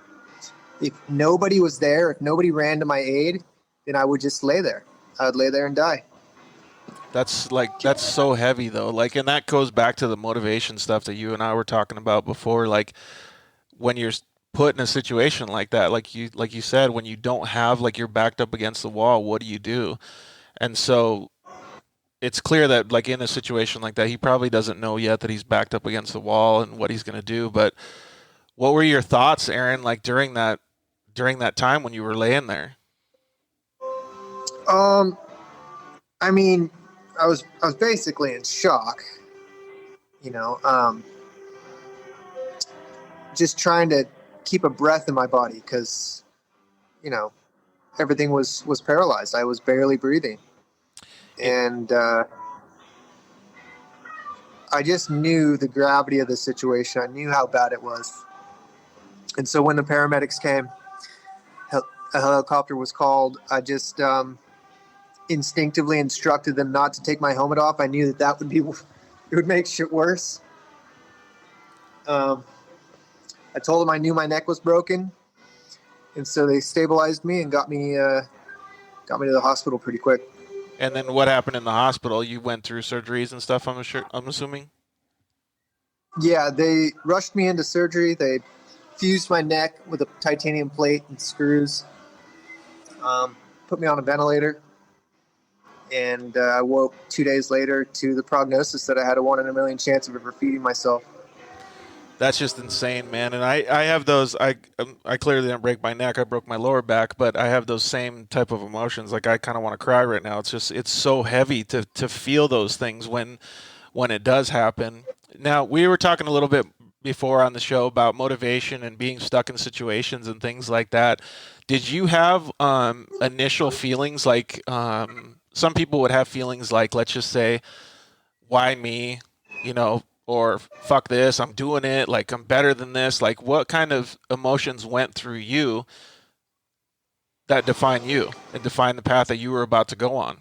If nobody was there, if nobody ran to my aid, then I would just lay there. I would lay there and die. That's so heavy though. Like, and that goes back to the motivation stuff that you and I were talking about before. Like, when you're put in a situation like that, like you said, when you don't have, like, you're backed up against the wall, what do you do? And so it's clear that, like, in a situation like that, he probably doesn't know yet that he's backed up against the wall and what he's going to do. But what were your thoughts, Aaron, like during that time when you were laying there? I mean, I was basically in shock, just trying to keep a breath in my body because, everything was paralyzed. I was barely breathing. And I just knew the gravity of the situation. I knew how bad it was. And so when the paramedics came, a helicopter was called, I just instinctively instructed them not to take my helmet off. I knew that it would make shit worse. I told them I knew my neck was broken, and so they stabilized me and got me to the hospital pretty quick. And then what happened in the hospital? You went through surgeries and stuff, I'm assuming? Yeah, they rushed me into surgery. They fused my neck with a titanium plate and screws, put me on a ventilator, and I woke 2 days later to the prognosis that I had a 1 in a million chance of ever feeding myself. That's just insane, man. And I have those. I clearly didn't break my neck. I broke my lower back, but I have those same type of emotions. Like, I kind of want to cry right now. It's so heavy to feel those things when it does happen. Now, we were talking a little bit before on the show about motivation and being stuck in situations and things like that. Did you have initial feelings like some people would have feelings like, let's just say, why me? Or fuck this, I'm doing it, like, I'm better than this. Like, what kind of emotions went through you that define you and define the path that you were about to go on?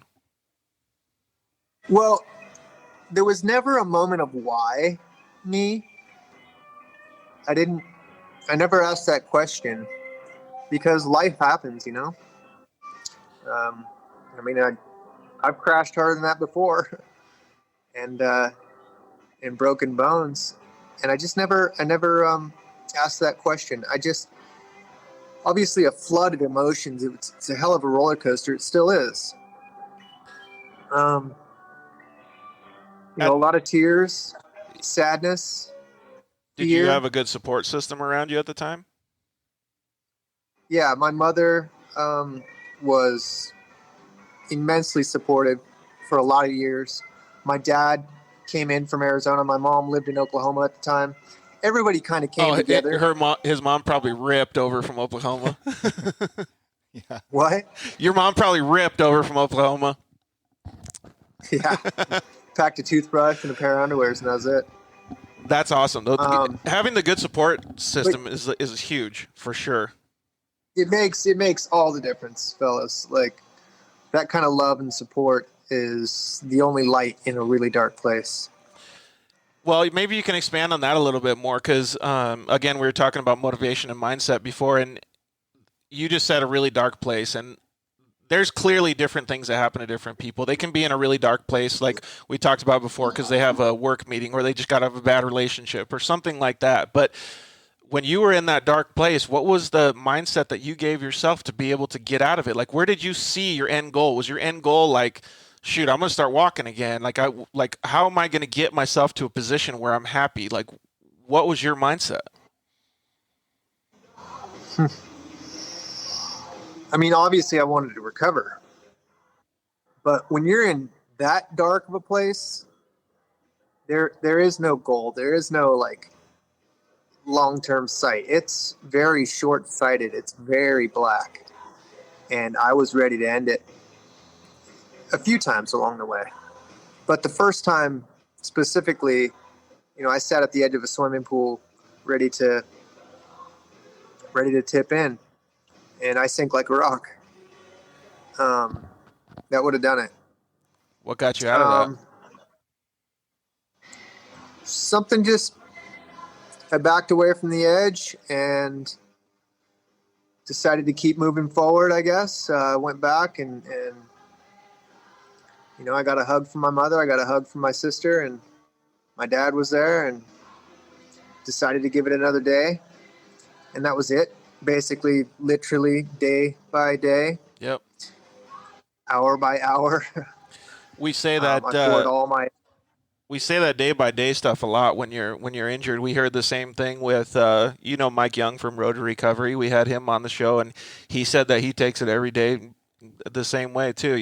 Well, there was never a moment of why me. I never asked that question because life happens, I've crashed harder than that before and broken bones, and I never asked that question. I just, obviously, a flood of emotions. It's a hell of a roller coaster. It still is. A lot of tears, sadness. Did fear. you have a good support system around you at the time? Yeah, my mother was immensely supportive for a lot of years. My dad came in from Arizona. My mom lived in Oklahoma at the time. Everybody kind of came together. His mom probably ripped over from Oklahoma. Yeah. What? Your mom probably ripped over from Oklahoma. Yeah. Packed a toothbrush and a pair of underwears, and that was it. That's awesome. Having the good support system is huge for sure. It makes all the difference, fellas. Like, that kind of love and support is the only light in a really dark place. Well, maybe you can expand on that a little bit more because, again, we were talking about motivation and mindset before, and you just said a really dark place, and there's clearly different things that happen to different people. They can be in a really dark place, like we talked about before, because they have a work meeting or they just got to have a bad relationship or something like that. But when you were in that dark place, what was the mindset that you gave yourself to be able to get out of it? Like, where did you see your end goal? Was your end goal like, shoot, I'm going to start walking again? Like, how am I going to get myself to a position where I'm happy? Like, what was your mindset? I mean, obviously I wanted to recover, but when you're in that dark of a place, there is no goal. There is no like long-term sight. It's very short-sighted. It's very black. And I was ready to end it a few times along the way. But the first time specifically, I sat at the edge of a swimming pool ready to tip in, and I sink like a rock. That would have done it. What got you out of that? Something just, I backed away from the edge and decided to keep moving forward, I guess. Went back and I got a hug from my mother. I got a hug from my sister, and my dad was there, and decided to give it another day. And that was it. Basically, literally day by day. Yep. Hour by hour. We say that I poured all my. We say that day by day stuff a lot when you're injured. We heard the same thing with Mike Young from Road to Recovery. We had him on the show, and he said that he takes it every day the same way too.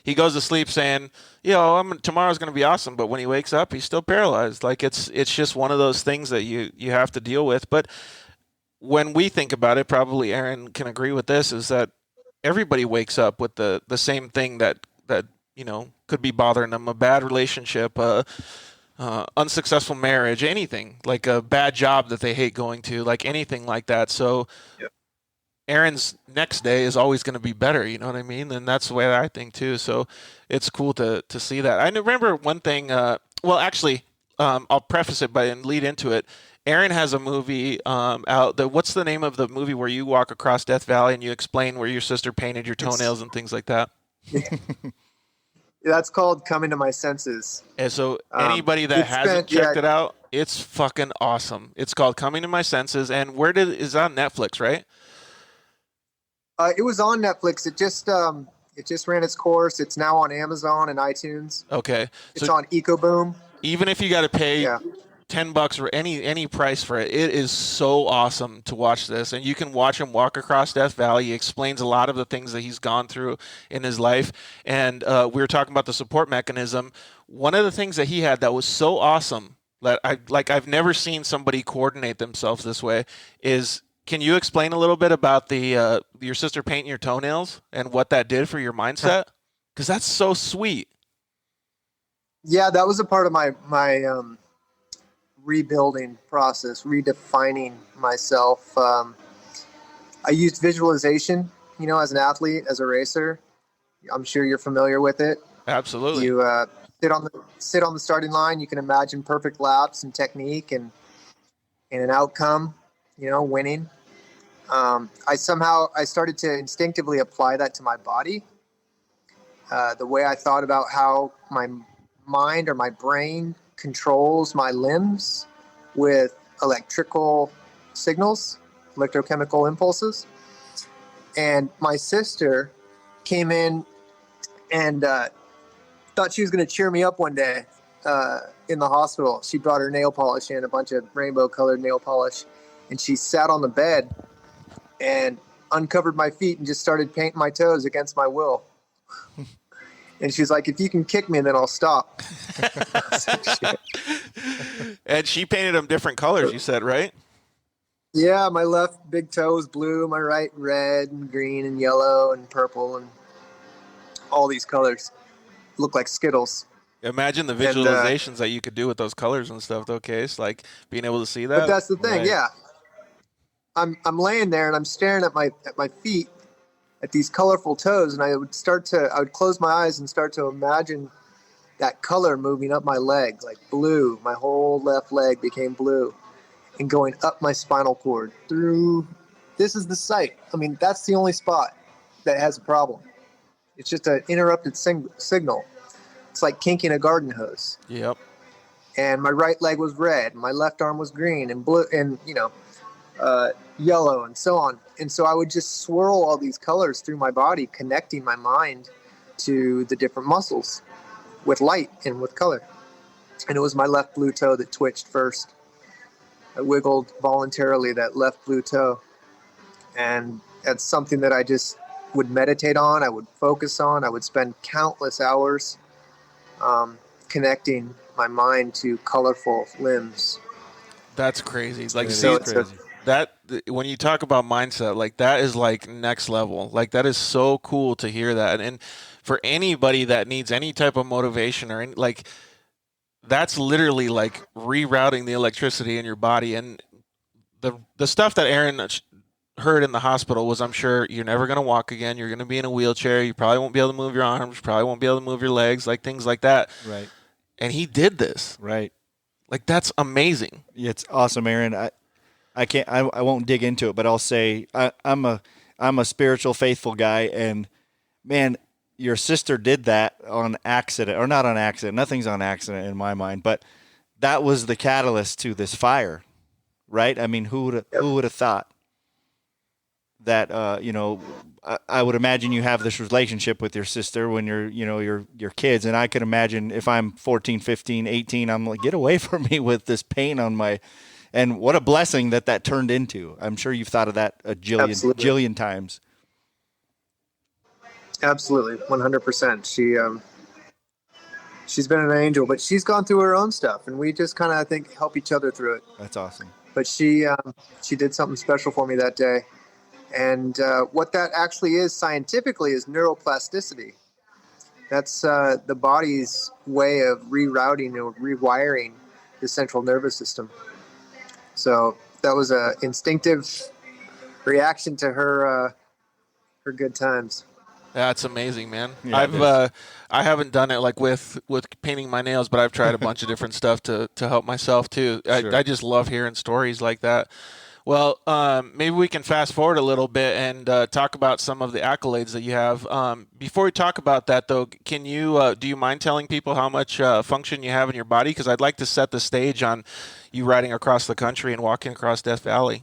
He goes to sleep saying, tomorrow's going to be awesome, but when he wakes up, he's still paralyzed. Like it's just one of those things that you have to deal with. But when we think about it, probably Aaron can agree with this, is that everybody wakes up with the same thing that could be bothering them: a bad relationship, unsuccessful marriage, anything, like a bad job that they hate going to, like anything like that. So Yep. Aaron's next day is always going to be better, you know what I mean? And that's the way I think too. So it's cool to see that. I remember one thing, I'll preface it and lead into it. Aaron has a movie out. What's the name of the movie where you walk across Death Valley and you explain where your sister painted your toenails and things like that? That's called Coming to My Senses. And so anybody that hasn't checked it out, it's fucking awesome. It's called Coming to My Senses. And is on Netflix, right? It was on Netflix. It just ran its course. It's now on Amazon and iTunes. Okay. It's on EcoBoom. Even if you got to pay $10 or any price for it, it is so awesome to watch this. And you can watch him walk across Death Valley. He explains a lot of the things that he's gone through in his life. And we were talking about the support mechanism. One of the things that he had that was so awesome that I've never seen somebody coordinate themselves this way is, can you explain a little bit about your sister painting your toenails and what that did for your mindset? Because that's so sweet. Yeah, that was a part of my rebuilding process, redefining myself. I used visualization, as an athlete, as a racer. I'm sure you're familiar with it. Absolutely. You sit on the starting line. You can imagine perfect laps and technique and an outcome, winning. I started to instinctively apply that to my body. The way I thought about how my mind or my brain controls my limbs with electrical signals, electrochemical impulses. And my sister came in and thought she was going to cheer me up one day in the hospital. She brought her nail polish in, a bunch of rainbow colored nail polish, and she sat on the bed and uncovered my feet and just started painting my toes against my will. And she's like, if you can kick me, then I'll stop. And she painted them different colors, you said, right? Yeah, my left big toe is blue, my right red and green and yellow and purple and all these colors. Look like Skittles. Imagine the visualizations that you could do with those colors and stuff, though, Case, like being able to see that. But that's the thing, right. Yeah. I'm laying there and I'm staring at my feet, at these colorful toes, and I would close my eyes and start to imagine that color moving up my leg, like blue. My whole left leg became blue and going up my spinal cord through. This is the site. I mean, that's the only spot that has a problem. It's just an interrupted signal. It's like kinking a garden hose. Yep. And my right leg was red. My left arm was green and blue and, yellow and so on. And so I would just swirl all these colors through my body, connecting my mind to the different muscles with light and with color. And it was my left blue toe that twitched first. I wiggled voluntarily that left blue toe. And that's something that I just would meditate on. I would focus on. I would spend countless hours connecting my mind to colorful limbs. That's crazy. Like, So see, that when you talk about mindset, like that is like next level. Like that is so cool to hear that. And for anybody that needs any type of motivation or like, that's literally like rerouting the electricity in your body. And the stuff that Aaron heard in the hospital was, I'm sure, you're never going to walk again. You're going to be in a wheelchair. You probably won't be able to move your arms. Probably won't be able to move your legs, like things like that. Right. And he did this. Right. Like, that's amazing. Yeah, it's awesome, Aaron. I won't dig into it, but I'll say I'm a spiritual, faithful guy, and man, your sister did that on accident, or not on accident. Nothing's on accident in my mind, but that was the catalyst to this fire, right? I mean, who would have thought that? I would imagine you have this relationship with your sister when you're, your kids, and I could imagine if I'm 14, 15, 18, I'm like, get away from me with this pain on my. And what a blessing that turned into. I'm sure you've thought of that a jillion times. Absolutely, 100%. She's been an angel, but she's gone through her own stuff, and we just kind of, I think, help each other through it. That's awesome. But she did something special for me that day, and what that actually is scientifically is neuroplasticity. That's the body's way of rerouting or rewiring the central nervous system. So that was a instinctive reaction to her good times. That's amazing, man. Yeah, I haven't done it like with painting my nails, but I've tried a bunch of different stuff to help myself too. Sure. I just love hearing stories like that. Well, maybe we can fast forward a little bit and talk about some of the accolades that you have. Before we talk about that, though, can you do you mind telling people how much function you have in your body? Because I'd like to set the stage on you riding across the country and walking across Death Valley.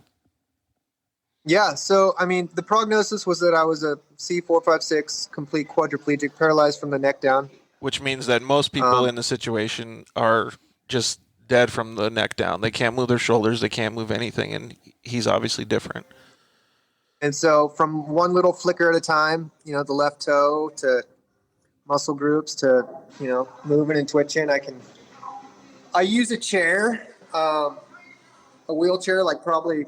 Yeah, so, I mean, the prognosis was that I was a C456 complete quadriplegic, paralyzed from the neck down. Which means that most people in the situation are just dead from the neck down. They can't move their shoulders. They can't move anything, and he's obviously different. And so from one little flicker at a time, the left toe to muscle groups to, moving and twitching, I use a chair, a wheelchair, like probably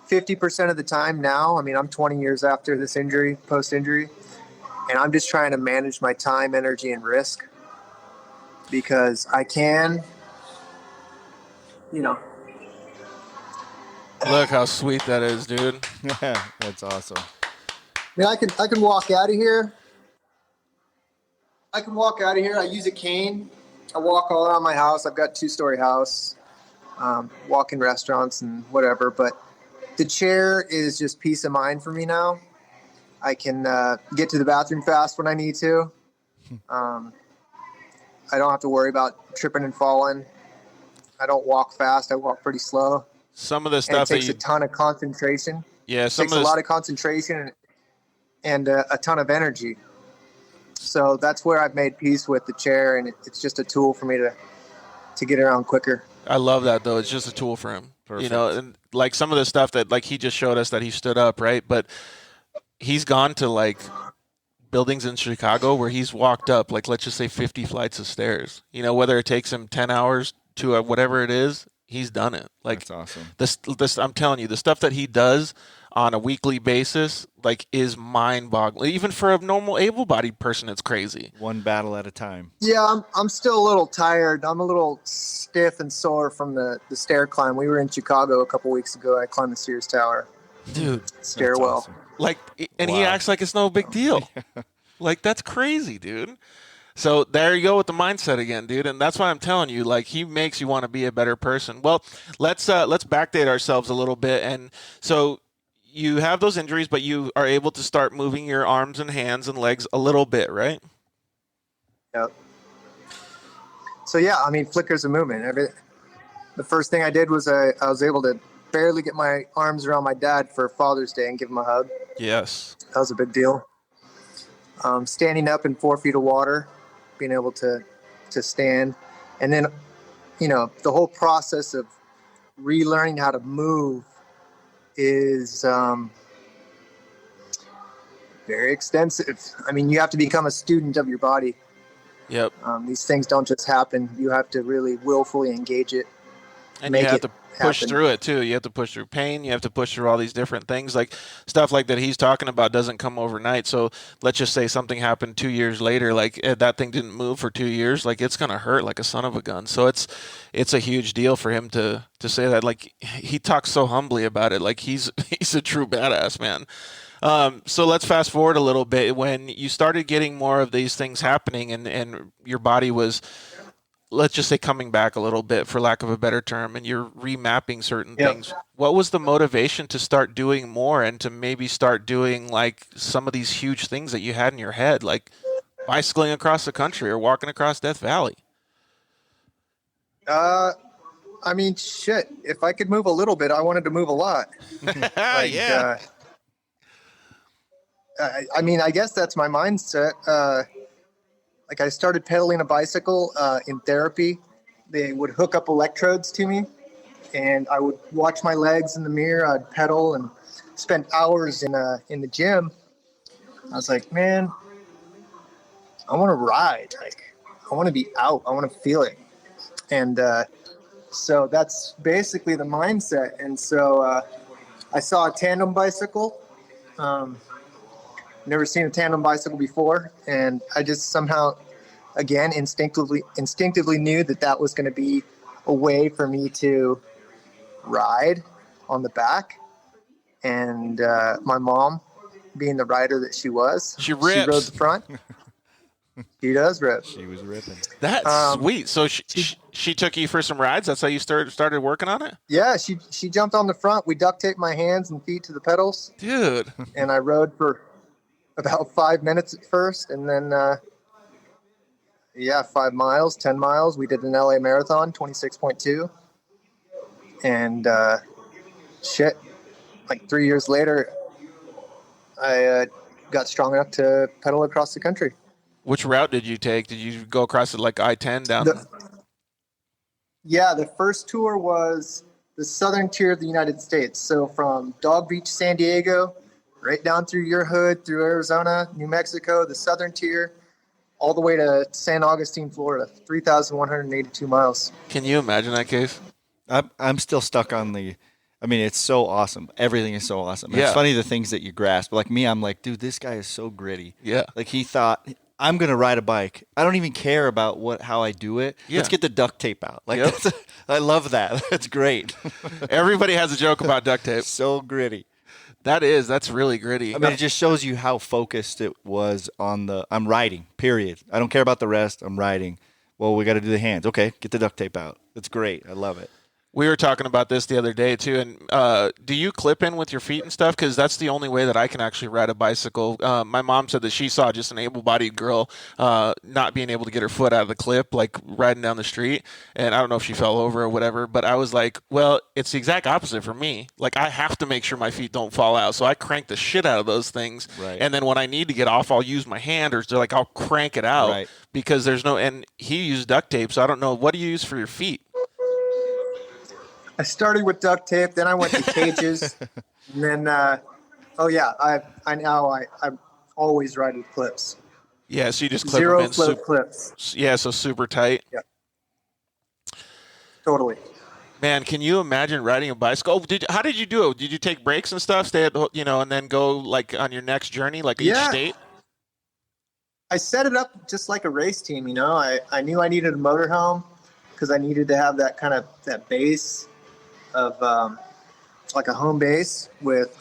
50% of the time now. I mean, I'm 20 years after this injury, post-injury, and I'm just trying to manage my time, energy, and risk because I can, Look how sweet that is, dude. Yeah, that's awesome. I mean, I can walk out of here. I use a cane. I walk all around my house. I've got a 2-story house, walk in restaurants and whatever, but the chair is just peace of mind for me now. I can get to the bathroom fast when I need to. I don't have to worry about tripping and falling. I don't walk fast. I walk pretty slow. Some of the stuff and it takes a ton of concentration. Yeah, it takes a lot of concentration and a ton of energy. So that's where I've made peace with the chair, and it's just a tool for me to get around quicker. I love that, though. It's just a tool for him. Perfect. And like some of the stuff that like he just showed us that he stood up, right? But he's gone to like buildings in Chicago where he's walked up like, let's just say 50 flights of stairs. Whether it takes him 10 hours to whatever it is, he's done it. Like, that's awesome. This I'm telling you, the stuff that he does on a weekly basis, like, is mind-boggling. Even for a normal able-bodied person, it's crazy. One battle at a time. Yeah, I'm still a little tired. I'm a little stiff and sore from the stair climb. We were in Chicago a couple weeks ago. I climbed the Sears Tower. Dude. Stairwell. Awesome. Like, and he acts like it's no big deal. Like, that's crazy, dude. So there you go with the mindset again, dude. And that's why I'm telling you, like, he makes you want to be a better person. Well, let's backdate ourselves a little bit. And so you have those injuries, but you are able to start moving your arms and hands and legs a little bit, right? Yep. So yeah, I mean, flickers of movement. The first thing I did was I was able to barely get my arms around my dad for Father's Day and give him a hug. Yes. That was a big deal. Standing up in 4 feet of water, being able to stand. And then, the whole process of relearning how to move is very extensive. I mean, you have to become a student of your body. Yep. These things don't just happen. You have to really willfully engage it. And make you have it to push happen. through it too. You have to push through pain. You have to push through all these different things. Like stuff like that he's talking about doesn't come overnight. So let's just say something happened 2 years later. Like that thing didn't move for 2 years. Like it's gonna hurt like a son of a gun. So it's a huge deal for him to say that. Like he talks so humbly about it. Like he's a true badass, man. So let's fast forward a little bit. When you started getting more of these things happening and your body was, let's just say, coming back a little bit, for lack of a better term, and you're remapping certain things, what was the motivation to start doing more and to maybe start doing like some of these huge things that you had in your head, like bicycling across the country or walking across Death Valley? I mean, shit. If I could move a little bit, I wanted to move a lot. Yeah. I mean, I guess that's my mindset. Like I started pedaling a bicycle in therapy. They would hook up electrodes to me, and I would watch my legs in the mirror. I'd pedal and spend hours in the gym. I was like, man, I want to ride. Like, I want to be out. I want to feel it. And so that's basically the mindset. And so I saw a tandem bicycle. Never seen a tandem bicycle before, and I just somehow, again, instinctively knew that was going to be a way for me to ride on the back. And my mom, being the rider that she was, she rode the front. She does rip. She was ripping. That's sweet. So she took you for some rides. That's how you started working on it? Yeah, she jumped on the front. We duct taped my hands and feet to the pedals. Dude. And I rode for about 5 minutes at first, and then 5 miles, 10 miles. We did an LA marathon, 26.2. And like 3 years later, I got strong enough to pedal across the country. Which route did you take? Did you go across it like I-10 down? The first tour was the southern tier of the United States. So from Dog Beach, San Diego, right down through your hood, through Arizona, New Mexico, the southern tier, all the way to San Augustine, Florida, 3,182 miles. Can you imagine that, Case? I'm still stuck on it's so awesome. Everything is so awesome. Yeah. It's funny the things that you grasp. Like me, I'm like, dude, this guy is so gritty. Yeah. Like he thought, I'm going to ride a bike. I don't even care about how I do it. Yeah. Let's get the duct tape out. Like Yep. I love that. That's great. Everybody has a joke about duct tape. So gritty. That's really gritty. I mean, it just shows you how focused it was on I'm riding, period. I don't care about the rest. I'm riding. Well, we got to do the hands. Okay, get the duct tape out. That's great. I love it. We were talking about this the other day, too. And do you clip in with your feet and stuff? Because that's the only way that I can actually ride a bicycle. My mom said that she saw just an able-bodied girl not being able to get her foot out of the clip, like riding down the street. And I don't know if she fell over or whatever. But I was like, well, it's the exact opposite for me. Like, I have to make sure my feet don't fall out. So I crank the shit out of those things. Right. And then when I need to get off, I'll use my hand or like I'll crank it out. Right. Because there's no – and he used duct tape, so I don't know. What do you use for your feet? I started with duct tape, then I went to cages, and then I always ride with clips. Yeah, so you just clip Zero them in. float clips. Yeah, so super tight. Yeah. Totally. Man, can you imagine riding a bicycle? How did you do it? Did you take breaks and stuff, stay at, and then go like on your next journey, like each state? I set it up just like a race team. I knew I needed a motorhome because I needed to have that base of like a home base with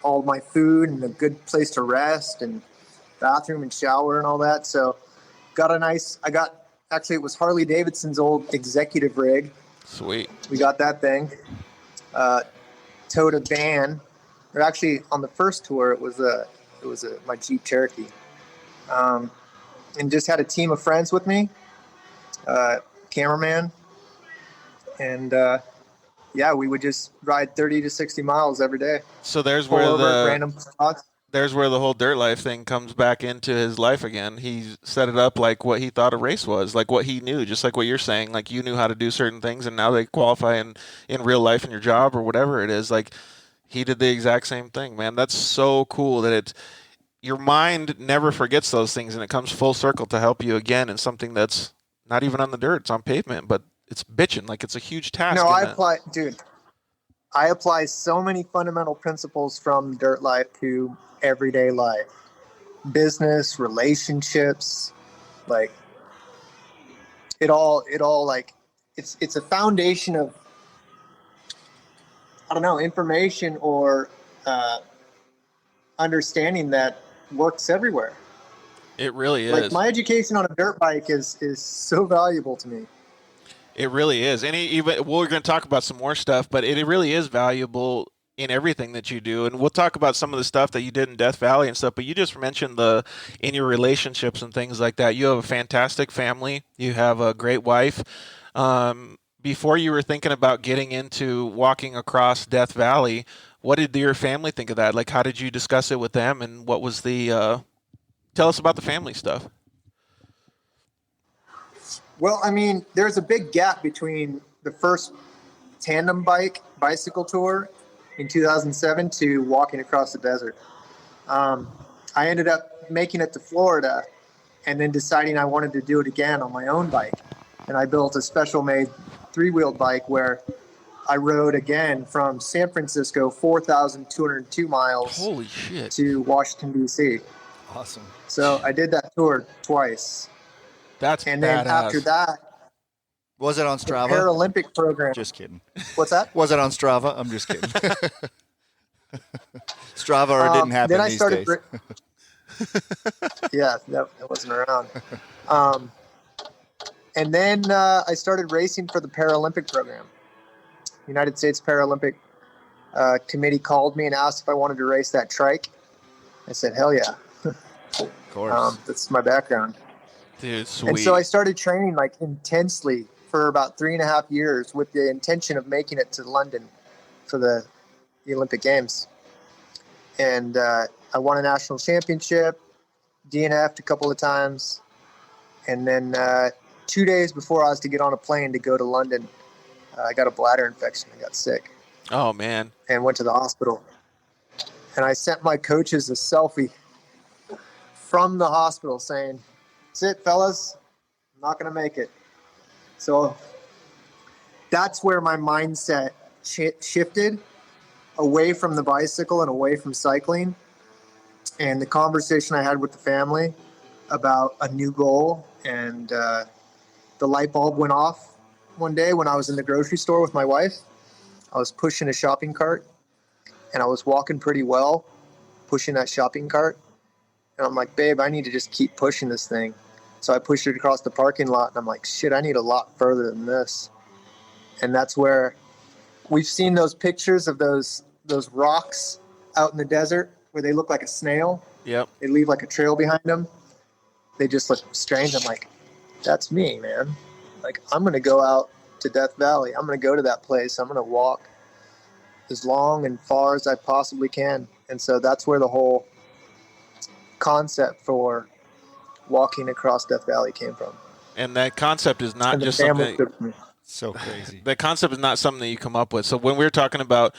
all my food and a good place to rest and bathroom and shower and all that. So it was Harley Davidson's old executive rig. Sweet. We got that thing. Towed a van. Or actually on the first tour, it was my Jeep Cherokee. And just had a team of friends with me, cameraman. And, we would just ride 30 to 60 miles every day. So there's Pull where over random spots. There's where the whole dirt life thing comes back into his life again. He set it up like what he thought a race was, like what he knew, just like what you're saying. Like you knew how to do certain things, and now they qualify in real life in your job or whatever it is. Like he did the exact same thing, man. That's so cool that your mind never forgets those things, and it comes full circle to help you again in something that's not even on the dirt. It's on pavement, but it's bitching. Like it's a huge task. No, I apply so many fundamental principles from dirt life to everyday life, business, relationships, like it all like it's a foundation of, I don't know, information or understanding that works everywhere. It really is. Like my education on a dirt bike is so valuable to me. It really is. And even we're going to talk about some more stuff, but it really is valuable in everything that you do. And we'll talk about some of the stuff that you did in Death Valley and stuff, but you just mentioned in your relationships and things like that. You have a fantastic family. You have a great wife. Before you were thinking about getting into walking across Death Valley, what did your family think of that? Like, how did you discuss it with them? And what was tell us about the family stuff. Well, I mean, there's a big gap between the first tandem bicycle tour in 2007 to walking across the desert. I ended up making it to Florida and then deciding I wanted to do it again on my own bike. And I built a special made 3-wheeled bike where I rode again from San Francisco, 4,202 miles Holy shit. to Washington, D.C. Awesome. So I did that tour twice. That's And then badass. after that, Was it on the Strava? Paralympic program. Just kidding. What's that? Was it on Strava? I'm just kidding. Strava or it didn't happen then I these started days. Yeah, that wasn't around. And then I started racing for the Paralympic program. United States Paralympic Committee called me and asked if I wanted to race that trike. I said, hell yeah. Of course. That's my background. Dude, sweet. And so I started training like intensely for about 3.5 years with the intention of making it to London for the Olympic Games. And I won a national championship, DNF'd a couple of times. And then 2 days before I was to get on a plane to go to London, I got a bladder infection. I got sick Oh, man. and went to the hospital. And I sent my coaches a selfie from the hospital saying, "That's it, fellas. I'm not going to make it." So that's where my mindset shifted away from the bicycle and away from cycling. And the conversation I had with the family about a new goal, and the light bulb went off one day when I was in the grocery store with my wife. I was pushing a shopping cart, and I was walking pretty well, pushing that shopping cart. And I'm like, babe, I need to just keep pushing this thing. So I pushed it across the parking lot, and I'm like, shit, I need a lot further than this. And that's where we've seen those pictures of those rocks out in the desert where they look like a snail. Yep. They leave like a trail behind them. They just look strange. I'm like, that's me, man. Like, I'm going to go out to Death Valley. I'm going to go to that place. I'm going to walk as long and far as I possibly can. And so that's where the whole concept for walking across Death Valley came from. And that concept is not And the just family something. took me. So crazy. That concept is not something that you come up with. So when we were talking about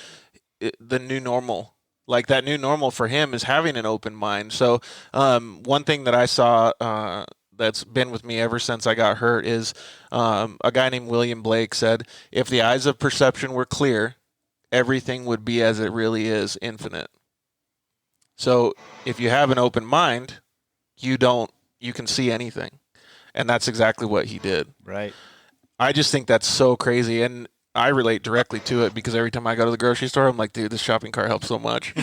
the new normal, like that new normal for him is having an open mind. So one thing that I saw that's been with me ever since I got hurt is a guy named William Blake said, if the eyes of perception were clear, everything would be as it really is, infinite. So if you have an open mind, you can see anything. And that's exactly what he did. Right. I just think that's so crazy, and I relate directly to it because every time I go to the grocery store, I'm like, dude, this shopping cart helps so much.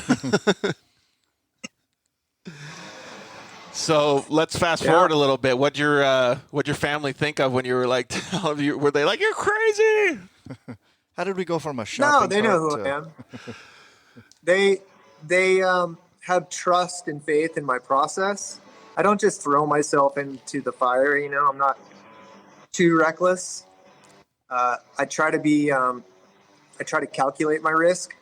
So let's fast forward a little bit. What'd your family think of when you were like, were they like, you're crazy? How did we go from a shopping No, they know who cart I am. They have trust and faith in my process. I don't just throw myself into the fire, I'm not too reckless. I try to calculate my risk.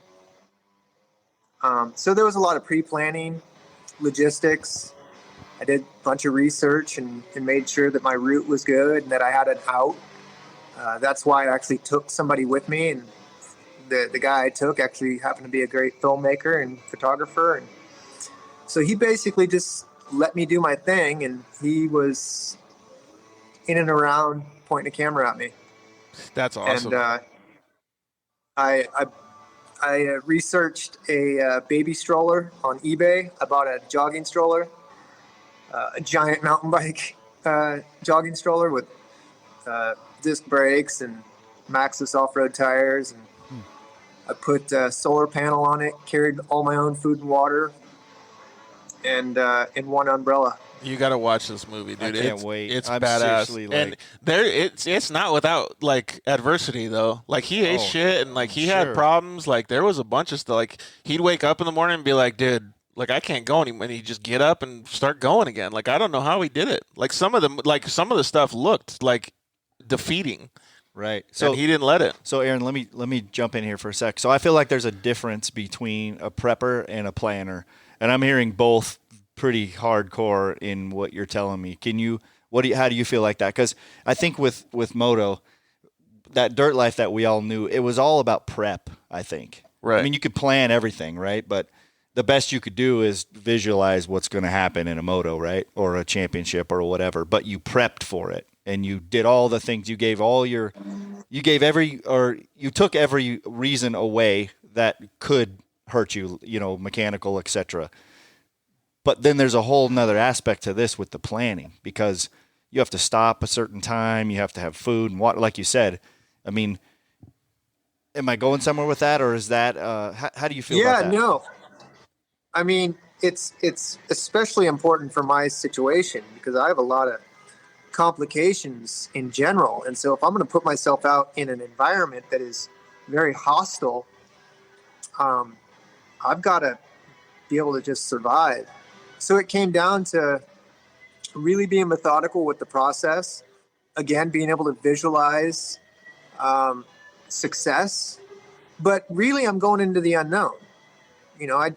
So there was a lot of pre-planning, logistics. I did a bunch of research and made sure that my route was good and that I had an out. That's why I actually took somebody with me, and the guy I took actually happened to be a great filmmaker and photographer. And so he basically just let me do my thing, and he was in and around pointing a camera at me. That's awesome. And I researched a baby stroller on eBay. I bought a jogging stroller, a giant mountain bike jogging stroller with disc brakes and Maxxis off-road tires, and I put a solar panel on it, carried all my own food and water, and in one umbrella. You got to watch this movie, dude. I can't wait. It's I'm badass. seriously, And it's not without like adversity though. Like he ate shit and like he had problems. Like there was a bunch of stuff. Like he'd wake up in the morning and be like, dude, like I can't go anymore. And he'd just get up and start going again. Like I don't know how he did it. Like some of the stuff looked like defeating. Right. So he didn't let it. So Aaron, let me jump in here for a sec. So I feel like there's a difference between a prepper and a planner, and I'm hearing both pretty hardcore in what you're telling me. How do you feel like that? Because I think with moto, that dirt life that we all knew, it was all about prep. I think. Right. I mean, you could plan everything, right? But the best you could do is visualize what's going to happen in a moto, right, or a championship or whatever. But you prepped for it, and you did all the things. You took every reason away that could hurt you, mechanical, etc. But then there's a whole nother aspect to this with the planning, because you have to stop a certain time. You have to have food and water, like you said. I mean, am I going somewhere with that, or is that how do you feel about that? Yeah, no. I mean, it's especially important for my situation because I have a lot of complications in general. And so if I'm going to put myself out in an environment that is very hostile, I've got to be able to just survive. So it came down to really being methodical with the process. Again, being able to visualize success. But really, I'm going into the unknown. I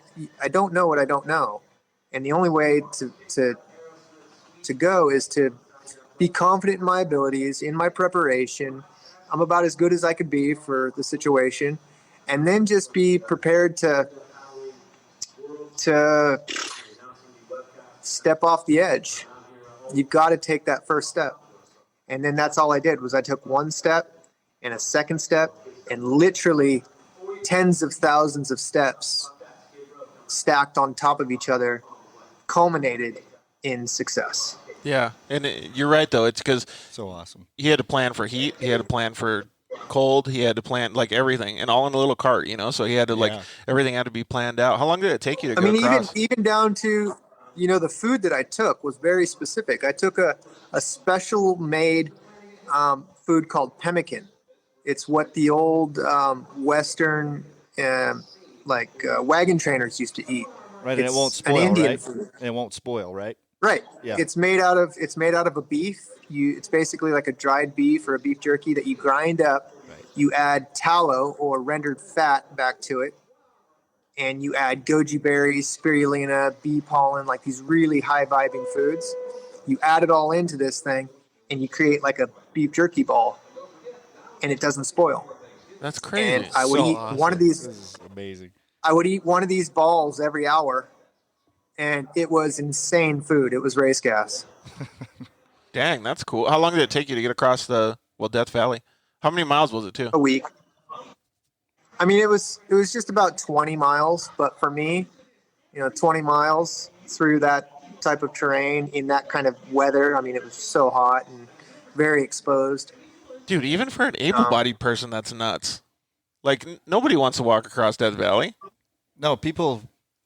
don't know what I don't know. And the only way to go is to be confident in my abilities, in my preparation. I'm about as good as I could be for the situation. And then just be prepared to step off the edge. You've got to take that first step. And then that's all I did was I took one step and a second step and literally tens of thousands of steps stacked on top of each other culminated in success. Yeah, and you're right though. It's because so awesome. He had to plan for heat. He had to plan for cold. He had to plan like everything, and all in a little cart. So he had to everything had to be planned out. How long did it take you to go across? even down to the food that I took was very specific. I took a special made food called pemmican. It's what the old Western wagon trainers used to eat. Right, and it won't spoil. An Indian right? food. And it won't spoil, right? Right. Yeah. It's made out of a beef. It's basically like a dried beef or a beef jerky that you grind up. Right. You add tallow or rendered fat back to it, and you add goji berries, spirulina, bee pollen, like these really high vibing foods. You add it all into this thing, and you create like a beef jerky ball, and it doesn't spoil. That's crazy. And I would eat one of these. This is amazing. I would eat one of these balls every hour. And it was insane food. It was race gas. Dang, that's cool. How long did it take you to get across Death Valley? How many miles was it too? A week. I mean, it was just about 20 miles, but for me, 20 miles through that type of terrain in that kind of weather. I mean, it was so hot and very exposed. Dude, even for an able-bodied person, that's nuts. Like nobody wants to walk across Death Valley. No, people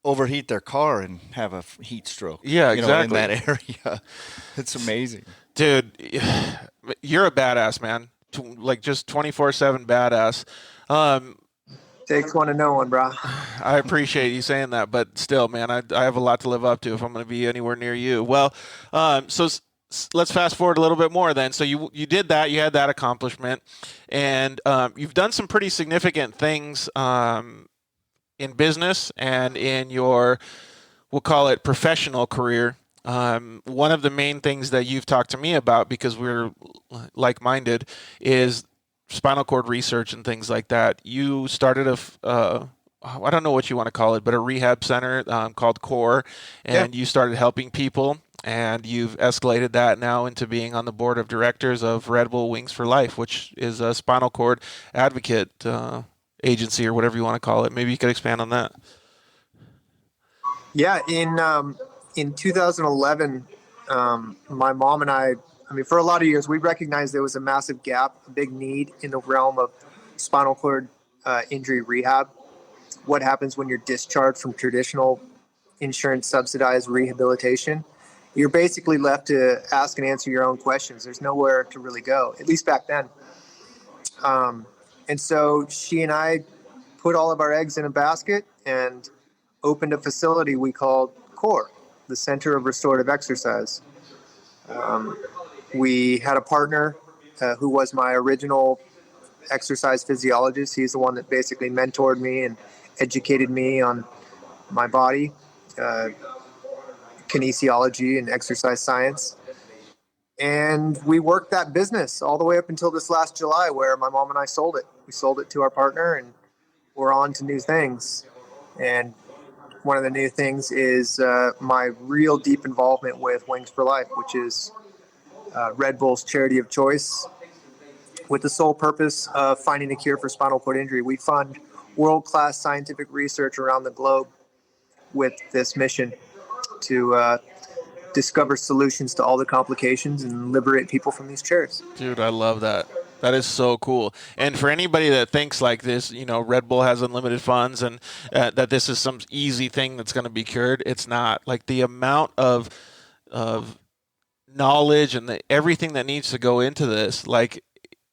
overheat their car and have a heat stroke. Yeah, exactly. In that area. It's amazing. Dude, you're a badass, man. Just 24/7 badass. Takes one to know one, bro. I appreciate you saying that, but still, man, I have a lot to live up to if I'm going to be anywhere near you. Well, so let's fast forward a little bit more then. So you did that. You had that accomplishment. And you've done some pretty significant things in business and in your, we'll call it professional career. One of the main things that you've talked to me about, because we're like-minded, is spinal cord research and things like that. You started I don't know what you want to call it, but a rehab center called CORE, and you started helping people. and you've escalated that now into being on the board of directors of Red Bull Wings for Life, which is a spinal cord advocate agency or whatever you want to call it. Maybe you could expand on that. Yeah, in 2011, my mom and I mean, for a lot of years, we recognized there was a massive gap, a big need in the realm of spinal cord injury rehab. What happens when you're discharged from traditional insurance subsidized rehabilitation? You're basically left to ask and answer your own questions. There's nowhere to really go, at least back then. And so she and I put all of our eggs in a basket and opened a facility we called CORE, the Center of Restorative Exercise. We had a partner who was my original exercise physiologist. He's the one that basically mentored me and educated me on my body, kinesiology and exercise science. And we worked that business all the way up until this last July, where my mom and I sold it. We sold it to our partner, and we're on to new things. And one of the new things is my real deep involvement with Wings for Life, which is Red Bull's charity of choice, with the sole purpose of finding a cure for spinal cord injury. We fund world-class scientific research around the globe with this mission to discover solutions to all the complications and liberate people from these chairs. Dude, I love that. That is so cool. And for anybody that thinks like this, Red Bull has unlimited funds and that this is some easy thing that's going to be cured, it's not. Like the amount of knowledge and everything that needs to go into this, like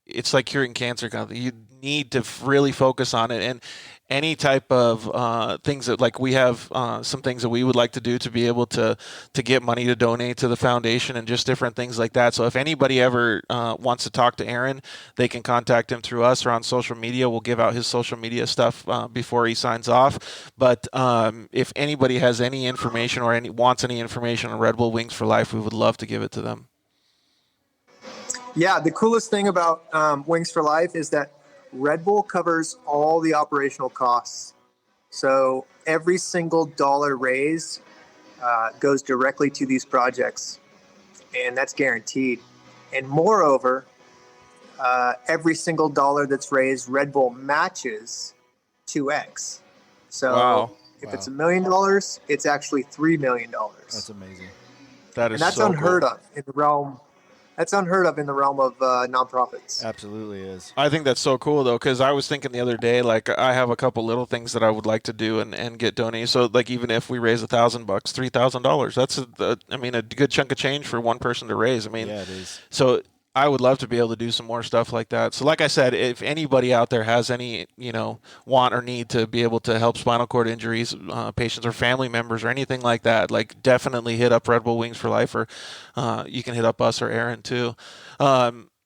it's like curing cancer. You need to really focus on it. And any type of things that, like, we have some things that we would like to do to be able to get money to donate to the foundation and just different things like that. So if anybody ever wants to talk to Aaron, they can contact him through us or on social media. We'll give out his social media stuff before he signs off. But if anybody has any information or wants any information on Red Bull Wings for Life, we would love to give it to them. Yeah, the coolest thing about Wings for Life is that Red Bull covers all the operational costs. So every single dollar raised goes directly to these projects, and that's guaranteed. And moreover, every single dollar that's raised, Red Bull matches 2x. So if it's $1 million, it's actually $3 million. That's amazing. That is, and that's so unheard cool. of in the realm. That's unheard of in the realm of nonprofits. Absolutely is. I think that's so cool, though, because I was thinking the other day, like, I have a couple little things that I would like to do and get donated. So, like, even if we raise $1,000, $3,000, that's a good chunk of change for one person to raise. I mean, yeah, it is. So I would love to be able to do some more stuff like that. So, like I said, if anybody out there has any, want or need to be able to help spinal cord injuries patients or family members or anything like that, like, definitely hit up Red Bull Wings for Life, or you can hit up us or Aaron too.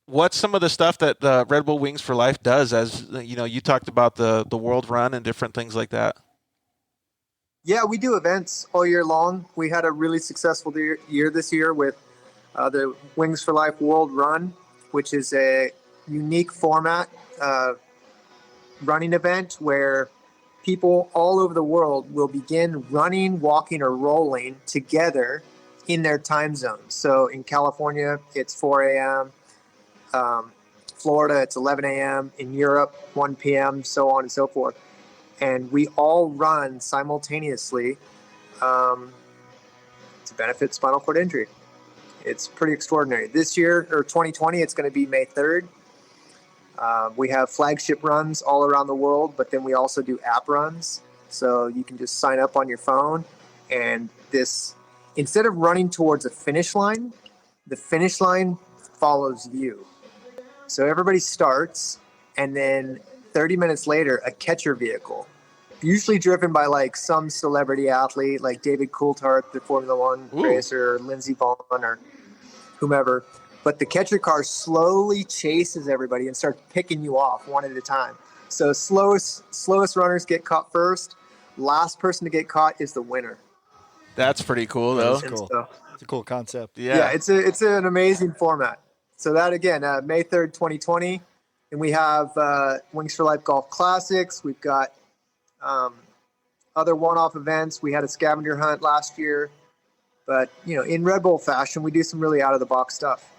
What's some of the stuff that Red Bull Wings for Life does? As you talked about the world run and different things like that. Yeah, we do events all year long. We had a really successful year this year with the Wings for Life World Run, which is a unique format running event where people all over the world will begin running, walking, or rolling together in their time zones. So in California, it's 4 a.m. Florida, it's 11 a.m. In Europe, 1 p.m., so on and so forth. And we all run simultaneously to benefit spinal cord injury. It's pretty extraordinary. This year, or 2020, it's going to be May 3rd. We have flagship runs all around the world, but then we also do app runs. So you can just sign up on your phone, and instead of running towards a finish line, the finish line follows you. So everybody starts, and then 30 minutes later, a catcher vehicle, usually driven by like some celebrity athlete, like David Coulthard, the Formula One racer, or Lindsey Vonn, or whomever. But the catcher car slowly chases everybody and starts picking you off one at a time. So slowest runners get caught first. Last person to get caught is the winner. That's pretty cool, though. That's cool. It's a cool concept. Yeah, it's an amazing format. So that, again, May 3rd, 2020. And we have Wings for Life Golf Classics. We've got other one-off events. We had a scavenger hunt last year. But, in Red Bull fashion, we do some really out-of-the-box stuff.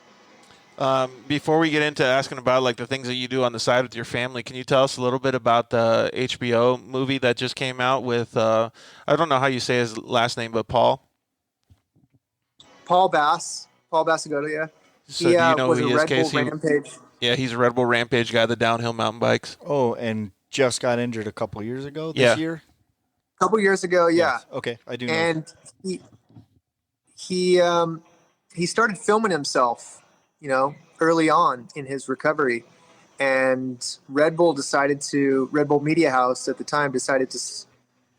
Before we get into asking about like the things that you do on the side with your family, can you tell us a little bit about the HBO movie that just came out with, I don't know how you say his last name, but Paul Basagoda, So do you know was who a he is, Red Bull Casey? Rampage. Yeah, he's a Red Bull Rampage guy, the downhill mountain bikes. Oh, and just got injured a couple years ago this year? A couple years ago, yeah. Yes. Okay, I do know. And he started filming himself, early on in his recovery. And Red Bull Media House at the time decided to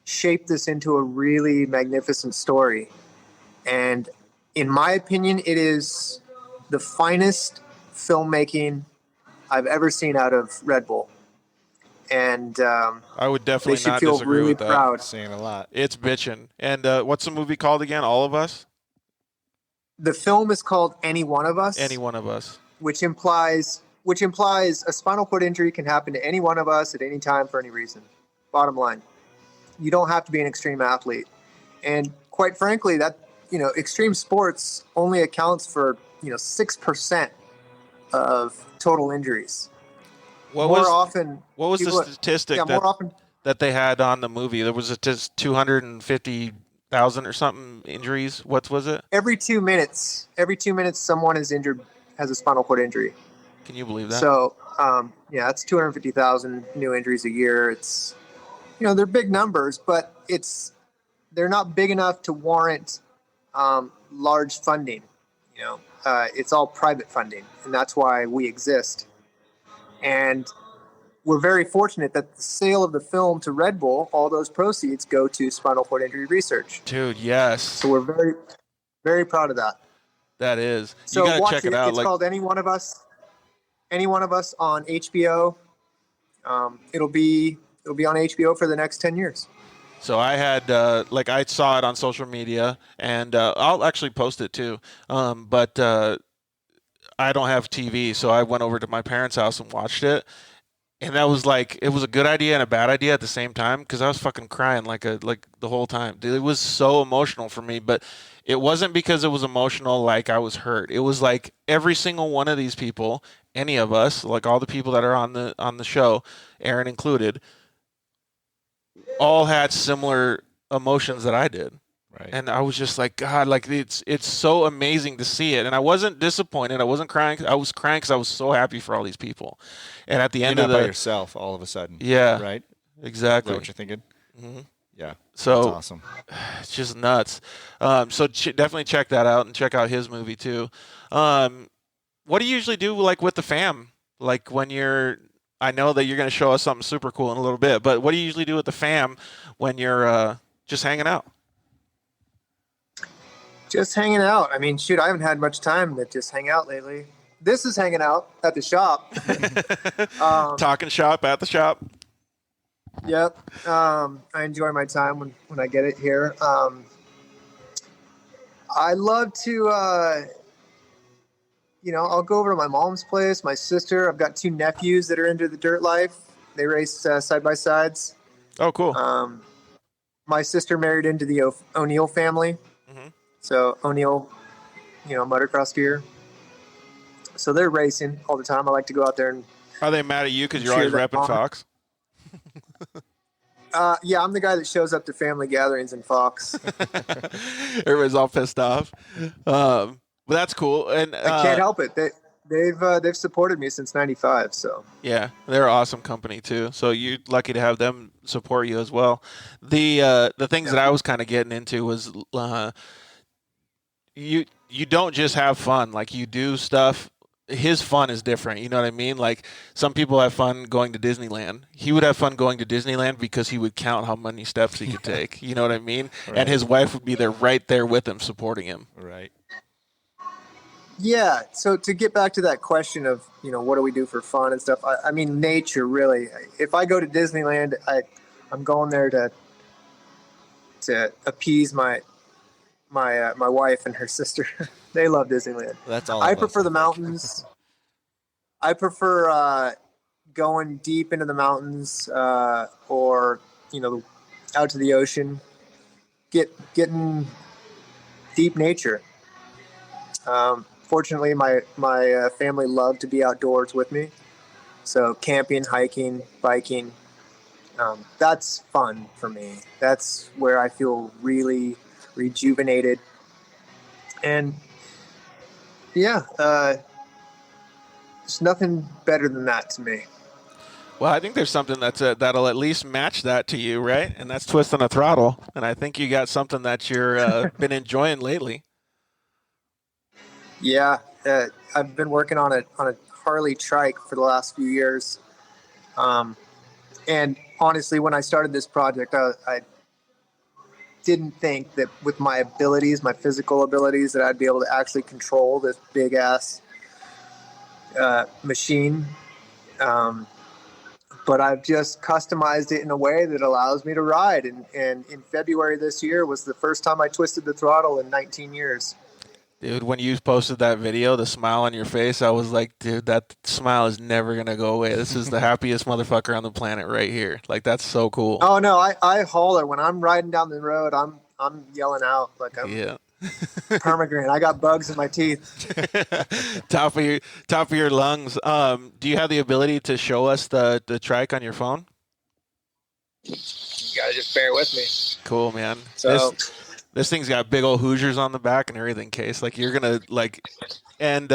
shape this into a really magnificent story. And in my opinion, it is the finest filmmaking I've ever seen out of Red Bull. And I would they definitely should not feel disagree really with that. proud. Saying a lot. It's bitchin'. And what's the movie called again? All of Us? The film is called Any One of Us. Any One of Us. Which implies a spinal cord injury can happen to any one of us at any time for any reason. Bottom line, you don't have to be an extreme athlete. And quite frankly, that, extreme sports only accounts for, 6% of total injuries. What was the statistic that they had on the movie? There was 250,000 or something injuries. What was it? Every 2 minutes, someone is injured, has a spinal cord injury. Can you believe that? So, it's 250,000 new injuries a year. It's, they're big numbers, but they're not big enough to warrant large funding. It's all private funding, and that's why we exist. And we're very fortunate that the sale of the film to Red Bull, all those proceeds go to spinal cord injury research. Dude, yes. So we're very, very proud of that. That is. So you gotta watch check it out. It's called Any One of Us. Any One of Us on HBO. It'll be on HBO for the next 10 years. So I had I saw it on social media, and I'll actually post it too. But I don't have TV, so I went over to my parents' house and watched it. And that was it was a good idea and a bad idea at the same time, because I was fucking crying the whole time. Dude, it was so emotional for me, but it wasn't because it was emotional like I was hurt. It was like every single one of these people, any of us, like all the people that are on the show, Aaron included, all had similar emotions that I did. Right. And I was just like, God, it's so amazing to see it. And I wasn't disappointed. I wasn't crying. I was crying because I was so happy for all these people. And at the end of by yourself all of a sudden. Yeah. Right? Exactly. Is that what you're thinking? Mm-hmm. Yeah. So that's awesome. It's just nuts. So definitely check that out, and check out his movie too. What do you usually do with the fam? When I know that you're going to show us something super cool in a little bit, but what do you usually do with the fam when you're just hanging out? Just hanging out. I mean, shoot, I haven't had much time to just hang out lately. This is hanging out at the shop. Talking shop at the shop. Yep. I enjoy my time when I get it here. I love to, I'll go over to my mom's place, my sister. I've got 2 nephews that are into the dirt life. They race side-by-sides. Oh, cool. My sister married into the O'Neill family. Mm-hmm. So O'Neill, motocross gear. So they're racing all the time. I like to go out there and. Are they mad at you because you're always repping Fox? Yeah, I'm the guy that shows up to family gatherings in Fox. Everybody's all pissed off. But that's cool. And I can't help it. They've supported me since '95. So yeah, they're an awesome company too. So you're lucky to have them support you as well. The things that I was kind of getting into was you don't just have fun. You do stuff. His fun is different. You know what I mean? Some people have fun going to Disneyland. He would have fun going to Disneyland because he would count how many steps he could take. You know what I mean? Right. And his wife would be there right there with him, supporting him. Right. Yeah. So to get back to that question of, what do we do for fun and stuff? I mean, nature, really. If I go to Disneyland, I'm going there to appease my wife and her sister. They love Disneyland. That's all. I prefer the mountains. I prefer going deep into the mountains, or out to the ocean. Getting deep nature. Fortunately, my family loved to be outdoors with me. So camping, hiking, biking, that's fun for me. That's where I feel really rejuvenated. And yeah, there's nothing better than that to me. Well, I think there's something that'll at least match that to you, right? And that's twisting a throttle. And I think you got something that you're been enjoying lately. Yeah, I've been working on a Harley trike for the last few years. And honestly, when I started this project, I didn't think that with my abilities, my physical abilities, that I'd be able to actually control this big ass machine. But I've just customized it in a way that allows me to ride. And in February this year was the first time I twisted the throttle in 19 years. Dude, when you posted that video, the smile on your face, I was like, dude, that smile is never going to go away. This is the happiest motherfucker on the planet right here. Like, that's so cool. Oh, no, I holler. When I'm riding down the road, I'm yelling out like I'm permagran. I got bugs in my teeth. top of your lungs. Do you have the ability to show us the trike on your phone? You got to just bear with me. Cool, man. So... This thing's got big old Hoosiers on the back and everything, Case. Like, you're gonna like, and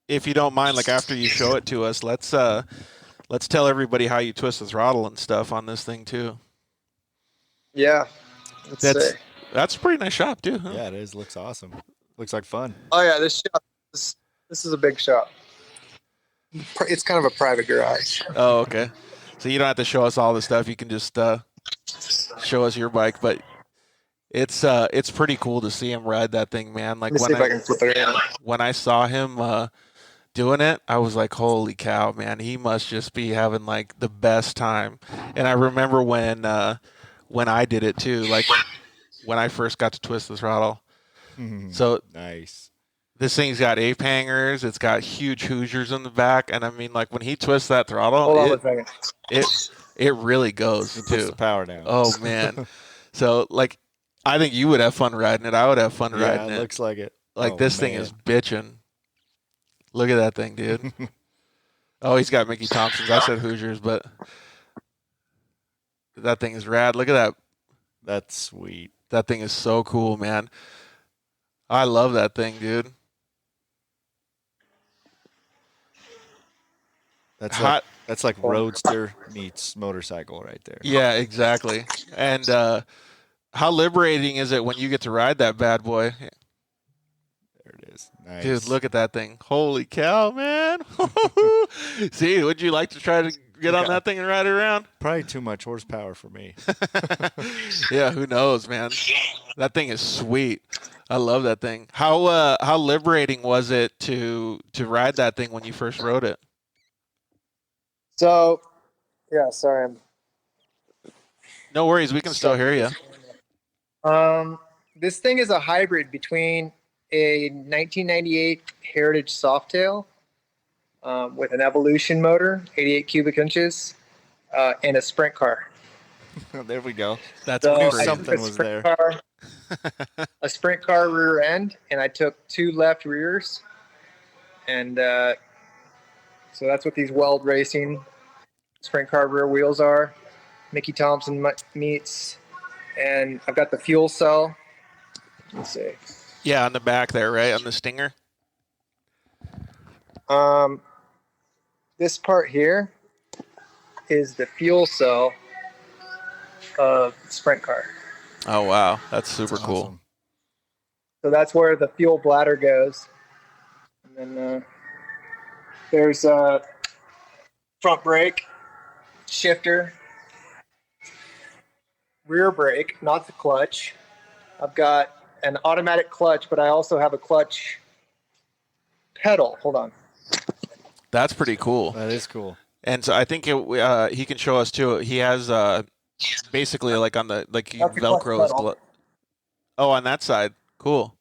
if you don't mind, like, after you show it to us, let's tell everybody how you twist the throttle and stuff on this thing too. Yeah, that's a pretty nice shop too. Huh? Yeah, it is. Looks awesome. Looks like fun. Oh yeah, this shop. This is a big shop. It's kind of a private garage. Oh, okay. So you don't have to show us all the stuff. You can just show us your bike, but. It's pretty cool to see him ride that thing, man. Like, when I can flip it around. When I saw him doing it, I was like, holy cow, man, he must just be having like the best time. And I remember when I did it too, like when I first got to twist the throttle. So nice. This thing's got ape hangers, it's got huge Hoosiers in the back, and I mean, like, when he twists that throttle, it really goes too. Puts the power down. Oh man. So like, I think you would have fun riding it. I would have fun riding it. It looks like it. Like, this thing is bitching. Look at that thing, dude. Oh, he's got Mickey Thompson's. I said Hoosiers, but that thing is rad. Look at that. That's sweet. That thing is so cool, man. I love that thing, dude. That's like Roadster meets motorcycle right there. Yeah, exactly. And how liberating is it when you get to ride that bad boy? There it is. Nice. Dude, look at that thing. Holy cow, man. See, would you like to try to get on that thing and ride it around? Probably too much horsepower for me. Yeah, who knows, man. That thing is sweet. I love that thing. How liberating was it to ride that thing when you first rode it? So, yeah, sorry. No worries, we can still hear you. This thing is a hybrid between a 1998 Heritage Softail with an Evolution motor, 88 cubic inches, and a sprint car. There we go. That's something was there. A sprint car rear end, and I took two left rears, and so that's what these Weld Racing sprint car rear wheels are. Mickey Thompson meets. And I've got the fuel cell. Let's see. Yeah, on the back there, right? On the Stinger. This part here is the fuel cell of the sprint car. Oh, wow. That's super cool. Awesome. So that's where the fuel bladder goes. And then there's a front brake, shifter, rear brake, not the clutch. I've got an automatic clutch, but I also have a clutch pedal. Hold on. That's pretty cool. That is cool. And so I think he can show us too. He has basically like on the like Velcro his Oh, on that side. Cool.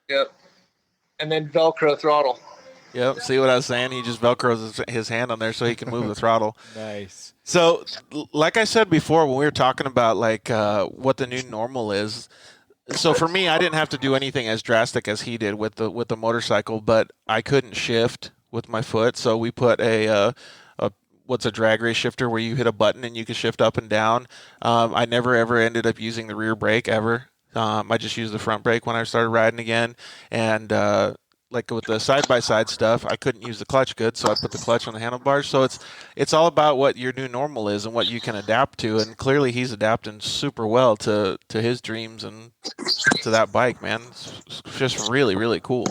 Yep. And then Velcro throttle. Yep. See what I was saying? He just Velcros his hand on there so he can move the throttle. Nice. So, like I said before, when we were talking about like what the new normal is, So for me, I didn't have to do anything as drastic as he did with the motorcycle, but I couldn't shift with my foot, so we put a what's a drag race shifter where you hit a button and you can shift up and down. I never ever ended up using the rear brake ever. I just used the front brake when I started riding again, and like with the side-by-side stuff, I couldn't use the clutch good, so I put the clutch on the handlebars. So it's all about what your new normal is and what you can adapt to, and clearly he's adapting super well to his dreams and to that bike, man. It's just really, really cool.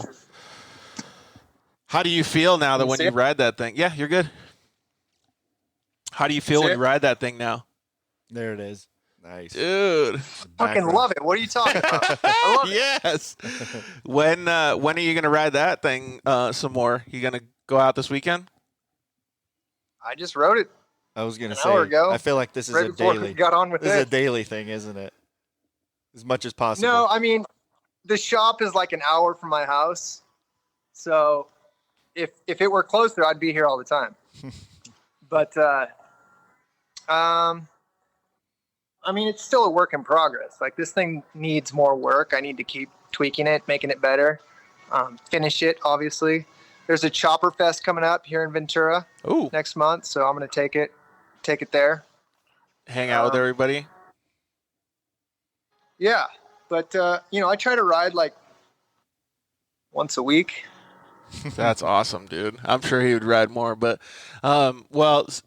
How do you feel now that when you ride that thing? Yeah, you're good. How do you feel when you ride that thing now? There it is. Nice. Dude. Fucking love it. What are you talking about? I love it. Yes. When are you going to ride that thing some more? You going to go out this weekend? I just wrote it. I was going to An say, hour ago, I feel like this is right a before daily. we got on with This is a it. daily thing, isn't it? As much as possible. No, I mean, the shop is like an hour from my house. So if it were closer, I'd be here all the time. But, I mean, it's still a work in progress. Like, this thing needs more work. I need to keep tweaking it, making it better, finish it, obviously. There's a Chopper Fest coming up here in Ventura next month, so I'm going to take it there. Hang out with everybody? Yeah, but, I try to ride, like, once a week. That's awesome, dude. I'm sure he would ride more, but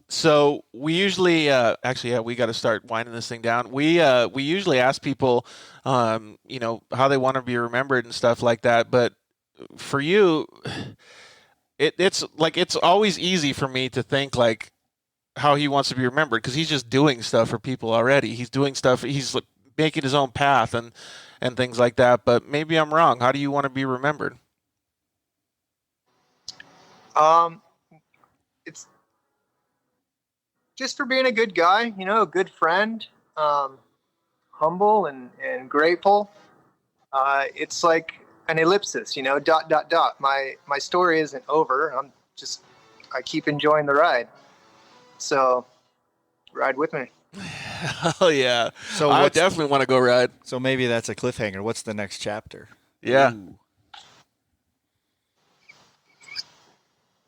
so we usually we got to start winding this thing down. We usually ask people how they want to be remembered and stuff like that, but for you it's always easy for me to think like how he wants to be remembered, because he's just doing stuff for people already. He's doing stuff, he's making his own path and things like that, but maybe I'm wrong. How do you want to be remembered? It's just for being a good guy, a good friend, humble and grateful. It's like an ellipsis, dot, dot. My story isn't over. I keep enjoying the ride. So ride with me. Hell yeah. So I definitely want to go ride. So maybe that's a cliffhanger. What's the next chapter? Yeah. Ooh.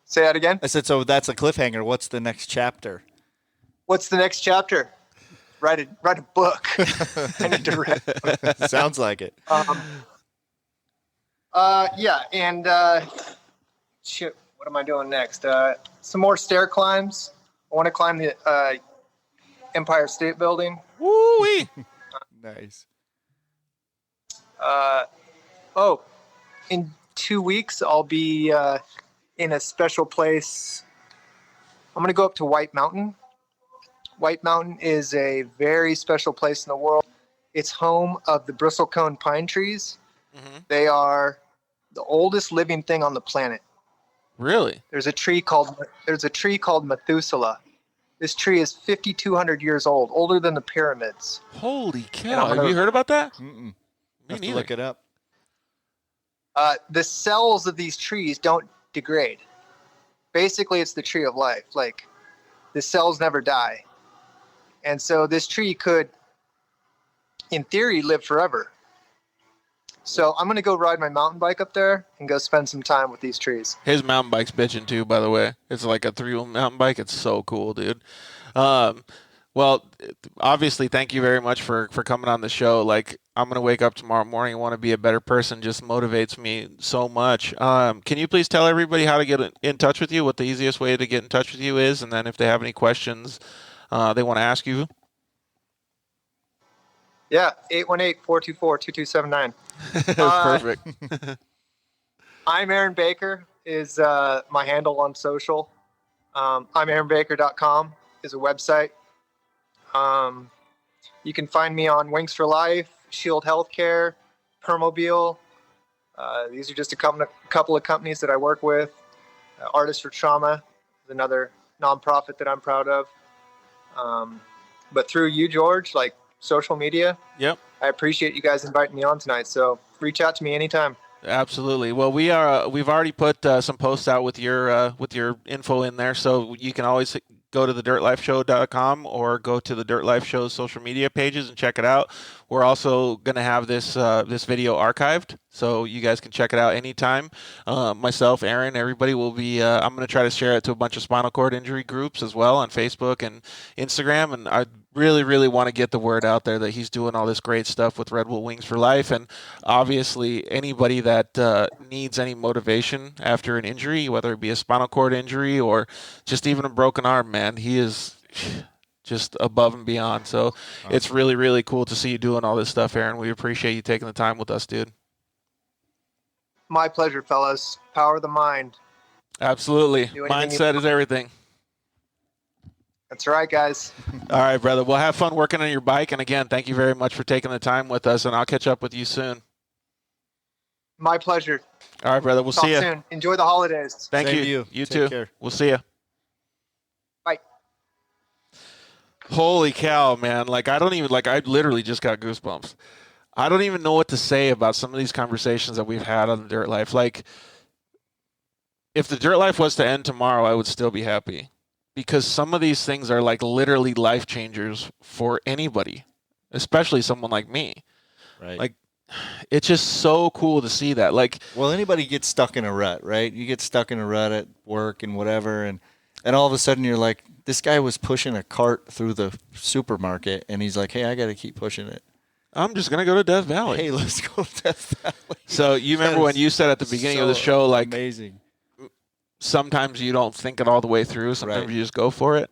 Say that again? I said, so that's a cliffhanger. What's the next chapter? What's the next chapter? Write a book and a direct book. Sounds like it. Yeah, and shit, what am I doing next? Some more stair climbs. I want to climb the Empire State Building. Woo-wee. Nice. In 2 weeks, I'll be in a special place. I'm going to go up to White Mountain. White Mountain is a very special place in the world. It's home of the bristlecone pine trees. Mm-hmm. They are the oldest living thing on the planet. Really? There's a tree called Methuselah. This tree is 5,200 years old, older than the pyramids. Holy cow. Have you heard about that? Mm-mm. Me Have to neither. look it up. The cells of these trees don't degrade. Basically, it's the tree of life. Like, the cells never die. And so this tree could, in theory, live forever. So I'm going to go ride my mountain bike up there and go spend some time with these trees. His mountain bike's bitching too, by the way. It's like a 3-wheel mountain bike. It's so cool, dude. Well, obviously, thank you very much for coming on the show. Like, I'm going to wake up tomorrow morning and want to be a better person. Just motivates me so much. Can you please tell everybody how to get in touch with you, what the easiest way to get in touch with you is, and then if they have any questions they want to ask you? Yeah, 818-424-2279. Perfect. I'm Aaron Baker is my handle on social. I'm AaronBaker.com is a website. You can find me on Wings for Life, Shield Healthcare, Permobile. These are just a couple of companies that I work with. Artists for Trauma is another nonprofit that I'm proud of. But through you, George, like social media, Yep. I appreciate you guys inviting me on tonight. So reach out to me anytime. Absolutely. Well, we've already put some posts out with your info in there, so you can always go to the dirtlifeshow.com or go to the Dirt Life Show's social media pages and check it out. We're also going to have this video archived, so you guys can check it out anytime. Myself, Aaron, everybody will be, I'm going to try to share it to a bunch of spinal cord injury groups as well on Facebook and Instagram, and I really want to get the word out there that he's doing all this great stuff with Red Bull Wings for Life. And obviously anybody that needs any motivation after an injury, whether it be a spinal cord injury or just even a broken arm, man, he is just above and beyond. So it's really cool to see you doing all this stuff, Aaron. We appreciate you taking the time with us, dude. My pleasure, fellas. Power of the mind. Absolutely. Do anything Mindset is everything. That's right, guys. All right, brother. Well, have fun working on your bike. And again, thank you very much for taking the time with us, and I'll catch up with you soon. My pleasure. All right, brother. We'll Talk see you soon. Enjoy the holidays. Thank Same you. to you. You Take too. care. We'll see you. Bye. Holy cow, man. Like, I literally just got goosebumps. I don't even know what to say about some of these conversations that we've had on the Dirt Life. Like, if the Dirt Life was to end tomorrow, I would still be happy. Because some of these things are like literally life changers for anybody, especially someone like me. Right. Like, it's just so cool to see that. Like, well, anybody gets stuck in a rut, right? You get stuck in a rut at work and whatever, and all of a sudden you're like, this guy was pushing a cart through the supermarket, and he's like, hey, I got to keep pushing it. I'm just going to go to Death Valley. Hey, let's go to Death Valley. So you remember when you said at the beginning of the show, like, amazing. Sometimes you don't think it all the way through. Sometimes Right. you just go for it.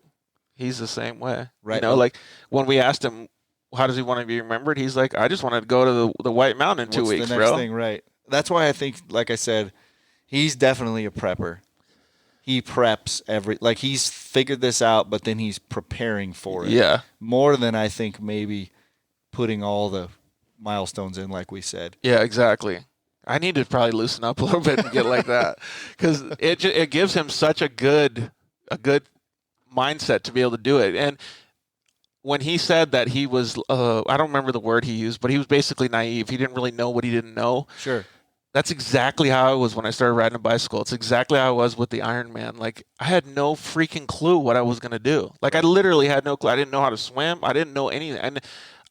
He's the same way. Right. You know, like when we asked him, how does he want to be remembered? He's like, I just wanted to go to the White Mountain in 2 weeks, the next bro. thing, right? That's why I think, like I said, he's definitely a prepper. He preps he's figured this out, but then he's preparing for it. Yeah. More than I think maybe putting all the milestones in, like we said. Yeah, exactly. I need to probably loosen up a little bit and get like that, because it gives him such a good mindset to be able to do it. And when he said that he was, I don't remember the word he used, but he was basically naive. He didn't really know what he didn't know. Sure. That's exactly how I was when I started riding a bicycle. It's exactly how I was with the Ironman. Like, I had no freaking clue what I was going to do. Like, I literally had no clue. I didn't know how to swim. I didn't know anything. And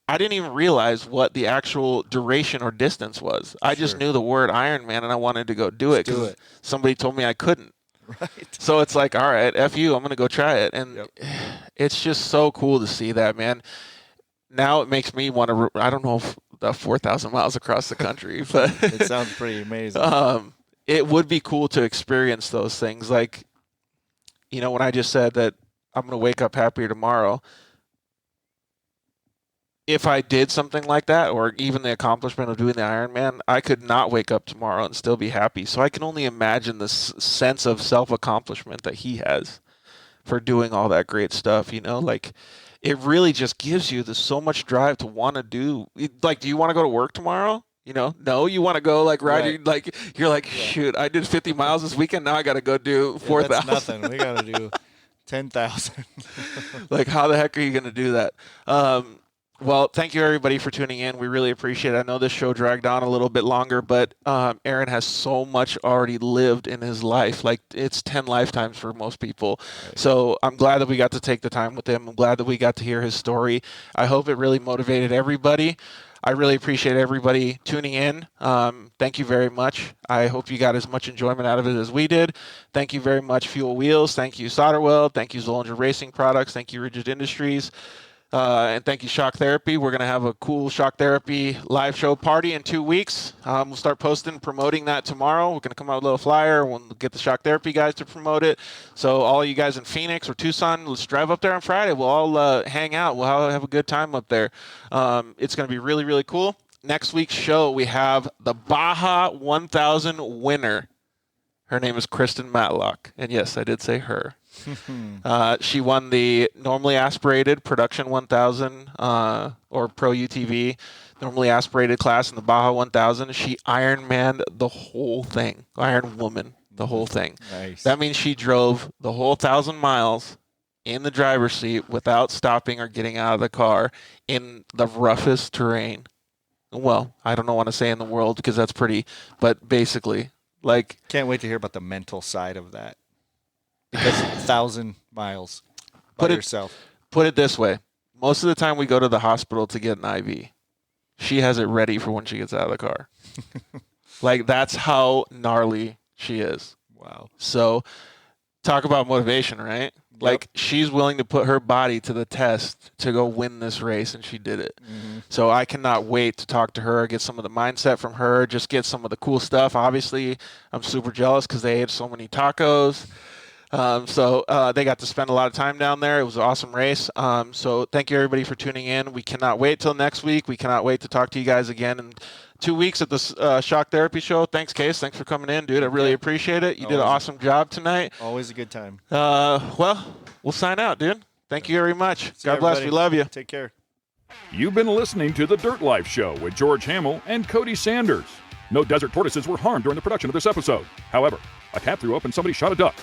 I didn't even realize what the actual duration or distance was. I just knew the word Ironman, and I wanted to go do it because somebody told me I couldn't. Right. So it's like, all right, F you, I'm going to go try it. And it's just so cool to see that, man. Now it makes me want to, I don't know if the 4,000 miles across the country, but it sounds pretty amazing. It would be cool to experience those things. Like, you know, when I just said that I'm going to wake up happier tomorrow, if I did something like that, or even the accomplishment of doing the Ironman, I could not wake up tomorrow and still be happy. So I can only imagine the sense of self-accomplishment that he has for doing all that great stuff, you know? Like, it really just gives you so much drive to want to do. Like, do you want to go to work tomorrow? You know, no, you want to go like riding, Right. like you're like, shoot, I did 50 miles this weekend. Now I got to go do 4,000. That's nothing. We got to do 10,000. Like, how the heck are you going to do that? Well, thank you everybody for tuning in. We really appreciate it. I know this show dragged on a little bit longer, but Aaron has so much already lived in his life. Like, it's 10 lifetimes for most people. Right. So I'm glad that we got to take the time with him. I'm glad that we got to hear his story. I hope it really motivated everybody. I really appreciate everybody tuning in. Thank you very much. I hope you got as much enjoyment out of it as we did. Thank you very much, Fuel Wheels. Thank you, Solderwell. Thank you, Zollinger Racing Products. Thank you, Rigid Industries. And thank you, Shock Therapy. We're going to have a cool Shock Therapy live show party in 2 weeks. We'll start promoting that tomorrow. We're going to come out with a little flyer. We'll get the Shock Therapy guys to promote it. So all you guys in Phoenix or Tucson, let's drive up there on Friday. We'll all hang out. We'll have a good time up there. It's going to be really, really cool. Next week's show, we have the Baja 1000 winner. Her name is Kristen Matlock. And yes, I did say her. She won the normally aspirated production 1000 or pro UTV normally aspirated class in the Baja 1000. She Ironmanned the whole thing. Iron Woman, the whole thing. Nice. That means she drove the whole 1,000 miles in the driver's seat without stopping or getting out of the car in the roughest terrain. Well, I don't want to say in the world because that's pretty, but basically, like, can't wait to hear about the mental side of that. Because 1,000 miles. yourself. Put it this way. Most of the time we go to the hospital to get an IV. She has it ready for when she gets out of the car. Like, that's how gnarly she is. Wow. So talk about motivation, right? Yep. Like, she's willing to put her body to the test to go win this race, and she did it. Mm-hmm. So I cannot wait to talk to her, get some of the mindset from her, just get some of the cool stuff. Obviously, I'm super jealous because they ate so many tacos. So they got to spend a lot of time down there. It was an awesome race. So thank you, everybody, for tuning in. We cannot wait till next week. We cannot wait to talk to you guys again in 2 weeks at the Shock Therapy Show. Thanks, Case. Thanks for coming in, dude. I really appreciate it. You did an awesome job tonight. Always a good time. Well, we'll sign out, dude. Thank you very much. See God bless. everybody. We love you. Take care. You've been listening to The Dirt Life Show with George Hamill and Cody Sanders. No desert tortoises were harmed during the production of this episode. However, a cat threw up and somebody shot a duck.